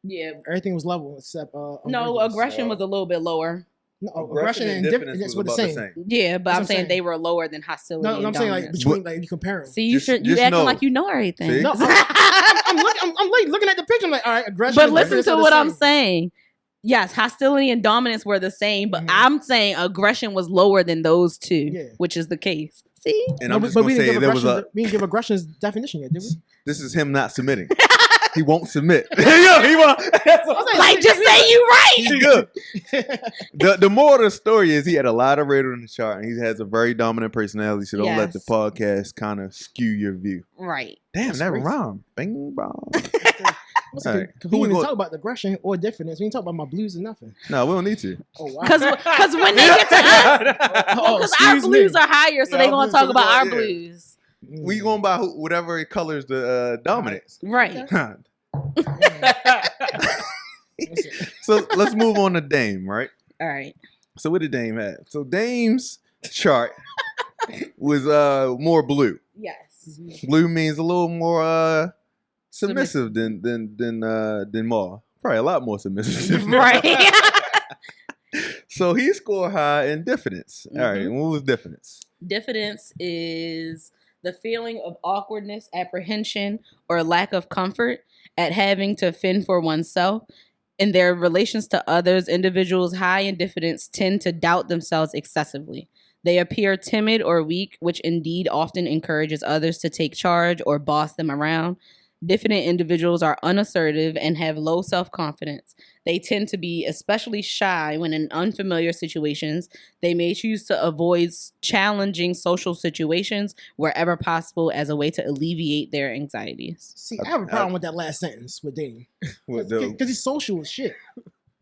Yeah. Everything was level except No, unworthiness. aggression was a little bit lower. No, aggression and indifference were the same. Yeah, but That's I'm what I'm saying saying. they were lower than hostility. No, and I'm saying like dominance. between like you compare them. See, you Just acting know. like you know everything. See? No, I'm looking at the picture. I'm like, all right, aggression. But and listen indifference to are the what I'm same. saying. Yes, hostility and dominance were the same, but Mhm. I'm saying aggression was lower than those two, Yeah. which is the case. See? And No, I'm but just going we to didn't say give there was aggression. a. We didn't give aggression's definition yet, did we? This is him not submitting. He won't submit. Yo, he won't. Like, just say you right. He's good. The moral of the story is he had a lot of radar in the chart, and he has a very dominant personality. So don't let the Yes. podcast kind of skew your view. Right. Damn, That's that crazy. rhymed. Bing bong. What's All the- right. 'cause Who we we didn't even go- talk about aggression or difference. We didn't talk about my blues or nothing. No, we don't need to. Oh wow. Because when they get to us, because our excuse blues me. are higher, so Yeah, they're our going to blues talk are about our lower, yeah. blues. We going by whatever colors the dominance. Right. So let's move on to Dame, right? All right. So what did Dame have? So Dame's chart was more blue. Yes. Blue means a little more submissive than Maul. Probably a lot more submissive. Right. So he scored high in diffidence. All right, Mhm. what was diffidence? Diffidence is the feeling of awkwardness, apprehension, or lack of comfort at having to fend for oneself. In their relations to others, individuals high in diffidence tend to doubt themselves excessively. They appear timid or weak, which indeed often encourages others to take charge or boss them around. Diffident individuals are unassertive and have low self-confidence. They tend to be especially shy when in unfamiliar situations. They may choose to avoid challenging social situations wherever possible as a way to alleviate their anxieties. See, I have a problem with that last sentence with Dame because he's social as shit.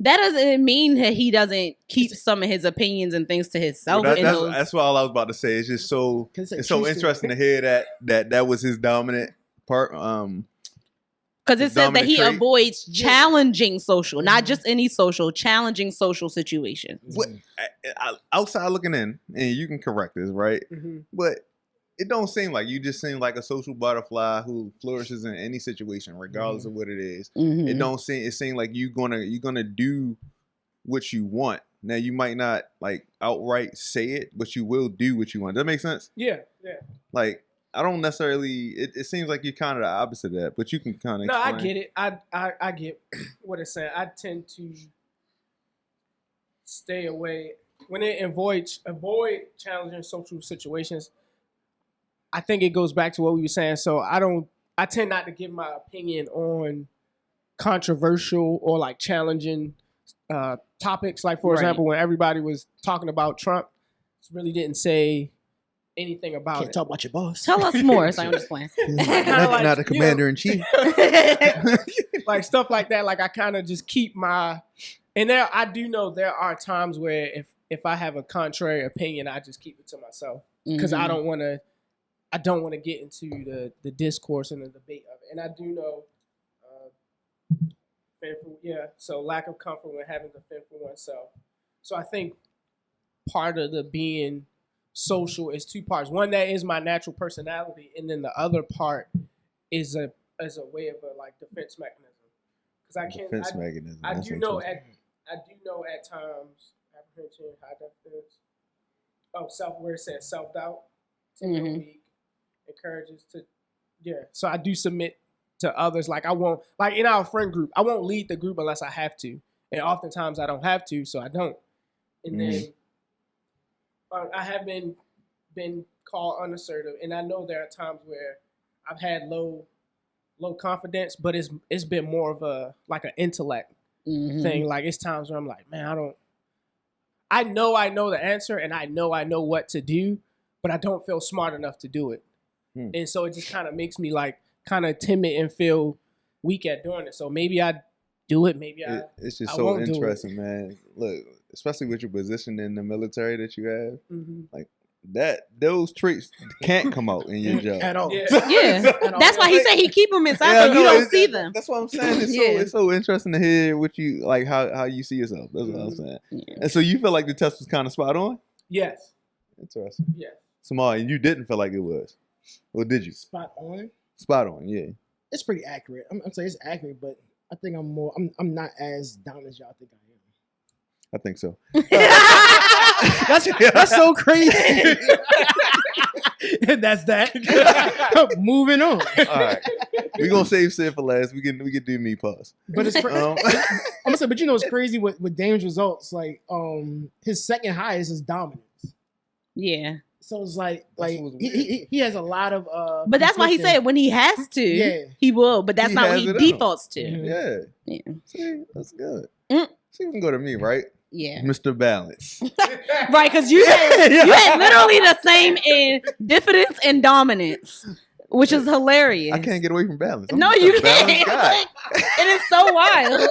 That doesn't mean that he doesn't keep some of his opinions and things to himself. That's what all I was about to say. It's just so 'Cause it's so choose to- interesting to hear that was his dominant part. Because it says that he dominant trait. avoids challenging social, not Mhm. just any social, challenging social situations. What, outside looking in, and you can correct this, right? Mhm. But it don't seem like you just seem like a social butterfly who flourishes in any situation, regardless of what it is. Mhm. It don't seem. It seems like you're gonna do what you want. Now you might not like outright say it, but you will do what you want. Does that make sense? Yeah. Like I don't necessarily. It seems like you're kind of the opposite of that, but you can kind of. No, I get it. I get what it's saying. I tend to stay away when it avoid challenging social situations. I think it goes back to what we were saying. So I tend not to give my opinion on controversial or like challenging topics. Like for example, when everybody was talking about Trump, really didn't say anything about Can't it. talk about your boss. Tell us more. So I'm just playing. Not the commander in chief. Like stuff like that. Like I kind of just keep my. And I do know there are times where if I have a contrary opinion, I just keep it to myself because I don't want to get into the discourse and the debate of it. And I do know, so lack of comfort when having to fend for oneself. So I think part of the being social is two parts. One, that is my natural personality, and then the other part is a way of a like defense mechanism. Because I can't. Defense mechanism. I do know at times apprehension, high defense. Oh, where it says self-doubt, weak, encourages to, So I do submit to others. Like I won't, like in our friend group, I won't lead the group unless I have to. And oftentimes I don't have to, so I don't. And then I have been called unassertive. And I know there are times where I've had low confidence, but it's been more of an intellect thing. Like it's times where I'm like, man, I know the answer and I know what to do, but I don't feel smart enough to do it. And so it just kind of makes me like kind of timid and feel weak at doing it. So maybe I do it. Maybe it's just I so won't interesting, man. Look, especially with your position in the military that you have, like those traits can't come out in your job At all. Yeah. That's why he said he keep them inside, so you don't see them. That's what I'm saying. It's so interesting to hear what you like, how you see yourself. That's what I'm saying. Yeah. And so you feel like the test was kind of spot on? Yes. Interesting. Yes. Samar, and you didn't feel like it was, or did you? Spot on. Spot on. Yeah. It's pretty accurate. I'm saying it's accurate, but I think I'm not as down as y'all think I am. I think so. That's so crazy. And that's that. Moving on. All right, we're gonna save Sid for last. We can do me pause. But it's I'm gonna say, but you know, it's crazy with Dame's results. Like, his second highest is dominance. Yeah. So it's like he has a lot of. But that's why he said when he has to, he will. But that's not what he defaults to. Yeah. See, that's good. So you can go to me, right? Yeah. Mr. Balance. Right, because you had literally the same in diffidence and dominance, which is hilarious. I can't get away from balance. No, you can't. It is so wild.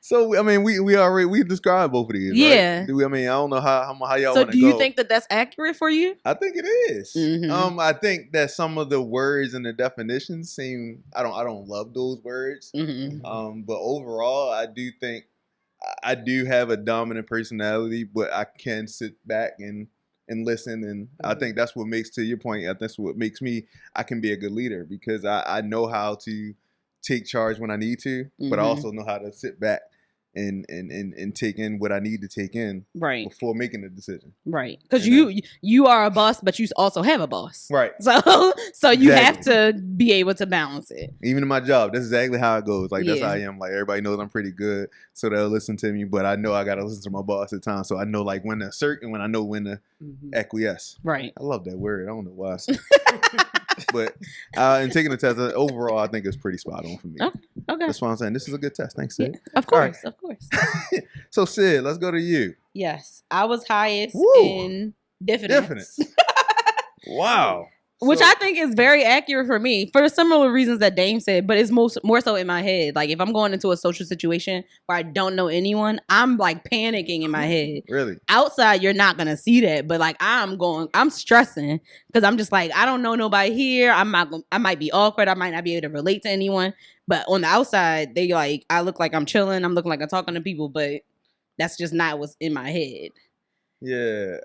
So I mean, we described both of these. Yeah. Right? I don't know how y'all want to go. So do you think that that's accurate for you? I think it is. I think that some of the words and the definitions seem. I don't love those words. But overall, I do think I do have a dominant personality, but I can sit back and listen, and I think that's what makes, to your point, that's what makes me. I can be a good leader because I know how to take charge when I need to, but I also know how to sit back and take in what I need to take in before making a decision. Right. Because you are a boss, but you also have a boss. Right. So you have to be able to balance it. Even in my job, that's exactly how it goes. Like that's how I am. Like everybody knows I'm pretty good, so they'll listen to me, but I know I gotta listen to my boss at times. So I know like when to assert and when I know when to acquiesce. Right. I love that word. I don't know why I said but in taking the test, overall, I think it's pretty spot on for me. Okay. That's why I'm saying this is a good test. Thanks, Sid. Yeah, of course, of course. So, Sid, let's go to you. Yes, I was highest in diffidence. Wow. Which I think is very accurate for me for the similar reasons that Dame said, but it's more so in my head. Like if I'm going into a social situation where I don't know anyone, I'm like panicking in my head. Really? Outside, you're not going to see that, but like I'm stressing because I'm just like, I don't know nobody here. I might be awkward. I might not be able to relate to anyone. But on the outside, they like, I look like I'm chilling. I'm looking like I'm talking to people, but that's just not what's in my head. Yeah.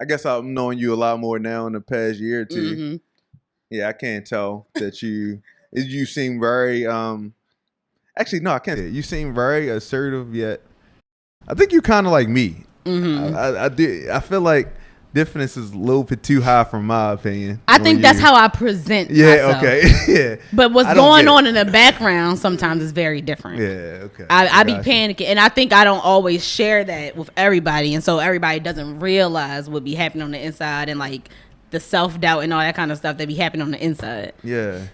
I guess I'm knowing you a lot more now in the past year or two. Yeah, I can't tell that you seem very, Actually, no, I can't. You seem very assertive, yet I think you kind of like me. I feel like diffidence is a little bit too high from my opinion. I think that's how I present Yeah, myself. okay. Yeah. But what's going on in the background sometimes is very different. Yeah, okay. I be panicking, and I think I don't always share that with everybody, and so everybody doesn't realize what be happening on the inside and like the self-doubt and all that kind of stuff that be happening on the inside. Yeah.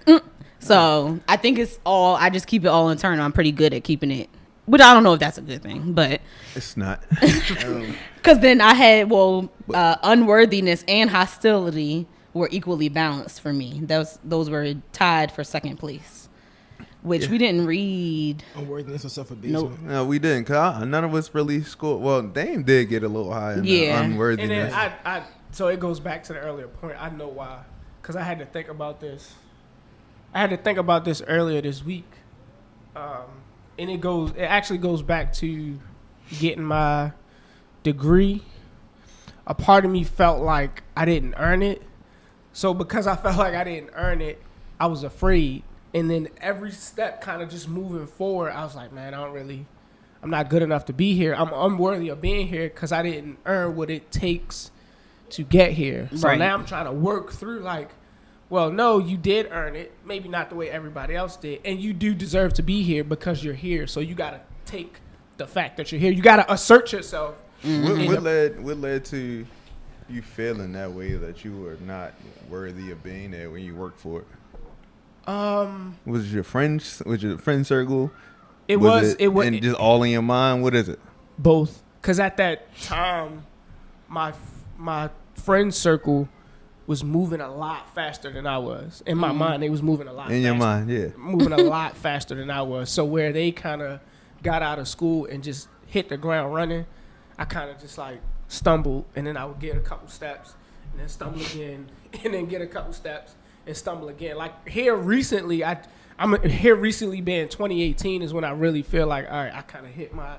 So I think I just keep it all internal. I'm pretty good at keeping it. But I don't know if that's a good thing, but it's not. Because then I had unworthiness and hostility were equally balanced for me. Those were tied for second place, which we didn't read. Unworthiness or self-abasement. No, we didn't. Cause none of us really scored. Well, Dame did get a little high in the unworthiness. And then so it goes back to the earlier point. I know why, because I had to think about this. I had to think about this earlier this week. And it actually goes back to getting my degree. A part of me felt like I didn't earn it. So because I felt like I didn't earn it, I was afraid. And then every step kind of just moving forward, I was like, man, I'm not good enough to be here. I'm unworthy of being here because I didn't earn what it takes to get here. So now I'm trying to work through like, well, no, you did earn it. Maybe not the way everybody else did. And you do deserve to be here because you're here. So you got to take the fact that you're here. You got to assert yourself. Mm-hmm. What led to you feeling that way, that you were not worthy of being there when you worked for it? Was it your friends? Was your friend circle? It was. And just all in your mind? What is it? Both. Because at that time, my friend circle was moving a lot faster than I was. In my mind, they was moving a lot faster. In your mind, yeah. Moving a lot faster than I was. So where they kind of got out of school and just hit the ground running, I kind of just like stumbled, and then I would get a couple steps and then stumble again and then get a couple steps and stumble again. Like here recently, being 2018 is when I really feel like, all right, I kind of hit my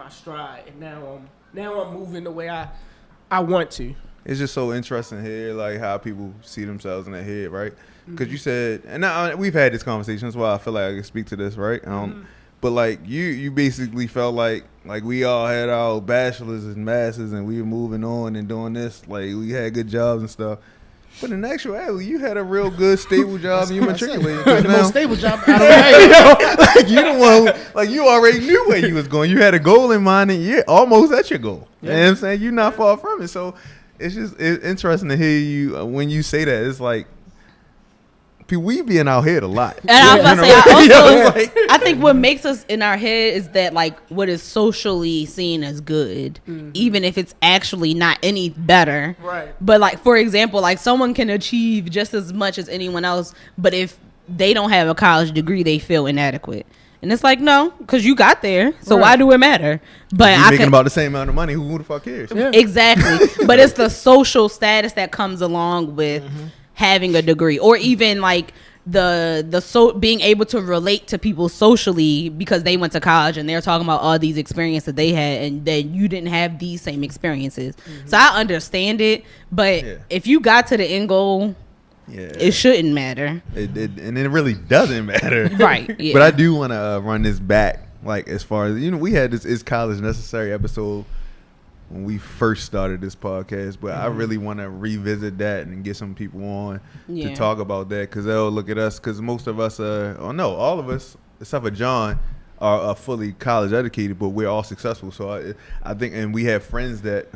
stride, and now I'm moving the way I want to. It's just so interesting here, like how people see themselves in their head, right? Because you said, and now we've had this conversation. That's why I feel like I can speak to this, right? But like you basically felt like we all had our bachelors and masters, and we were moving on and doing this. Like we had good jobs and stuff. But in actuality, you had a real good, stable job, and you matriculated. The most stable job out of like you the one who, like you already knew where you was going. You had a goal in mind, and you're almost at your goal. Yeah. You know what I'm saying? You're not far from it. So it's interesting to hear you when you say that. It's like we be in our head a lot. And I was about to say, I think what makes us in our head is that like what is socially seen as good, even if it's actually not any better. Right. But like, for example, like someone can achieve just as much as anyone else, but if they don't have a college degree, they feel inadequate. And it's like, no, because you got there, so why do it matter? But you're making about the same amount of money. Who the fuck cares? Yeah. Exactly. But it's the social status that comes along with having a degree, or even like being able to relate to people socially because they went to college and they're talking about all these experiences that they had, and then you didn't have these same experiences. So I understand it, but if you got to the end goal, it shouldn't matter. And it really doesn't matter. Right. Yeah. But I do want to run this back, like as far as, we had this Is College Necessary episode when we first started this podcast, but I really want to revisit that and get some people on to talk about that, because they'll look at us, because most of us all of us except for John are fully college educated, but we're all successful. So I think, and we have friends that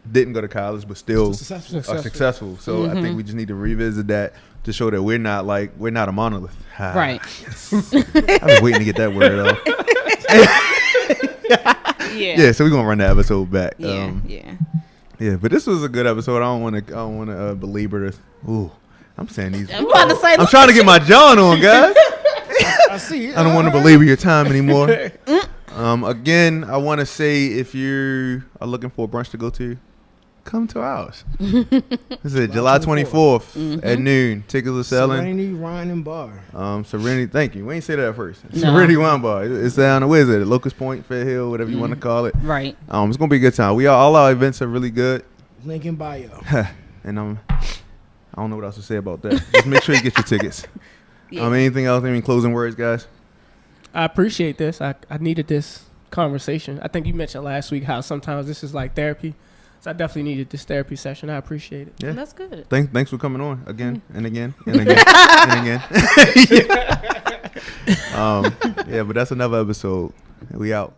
didn't go to college but still are successful. So I think we just need to revisit that to show that we're not a monolith. Right. I was waiting to get that word off. Yeah, so we're gonna run that episode back. Yeah, but this was a good episode. I don't want to belabor this. Ooh, I'm saying these. I'm about to say. I'm trying to get my John on, guys. I see. I don't want to belabor your time anymore. Again, I want to say, if you are looking for a brunch to go to, come to ours. This is July 24th at noon. Tickets are selling. Serenity Wine and Bar. Serenity. Thank you. We ain't say that at first. Serenity Wine Bar. It's down. Where is it? Locust Point, Fair Hill, whatever you want to call it. Right. It's gonna be a good time. All our events are really good. Link in bio. And I don't know what else to say about that. Just make sure you get your tickets. Anything else? Any closing words, guys? I appreciate this. I needed this conversation. I think you mentioned last week how sometimes this is like therapy. So I definitely needed this therapy session. I appreciate it. Yeah. That's good. Thanks for coming on again and again and again and again. Yeah, but that's another episode. We out.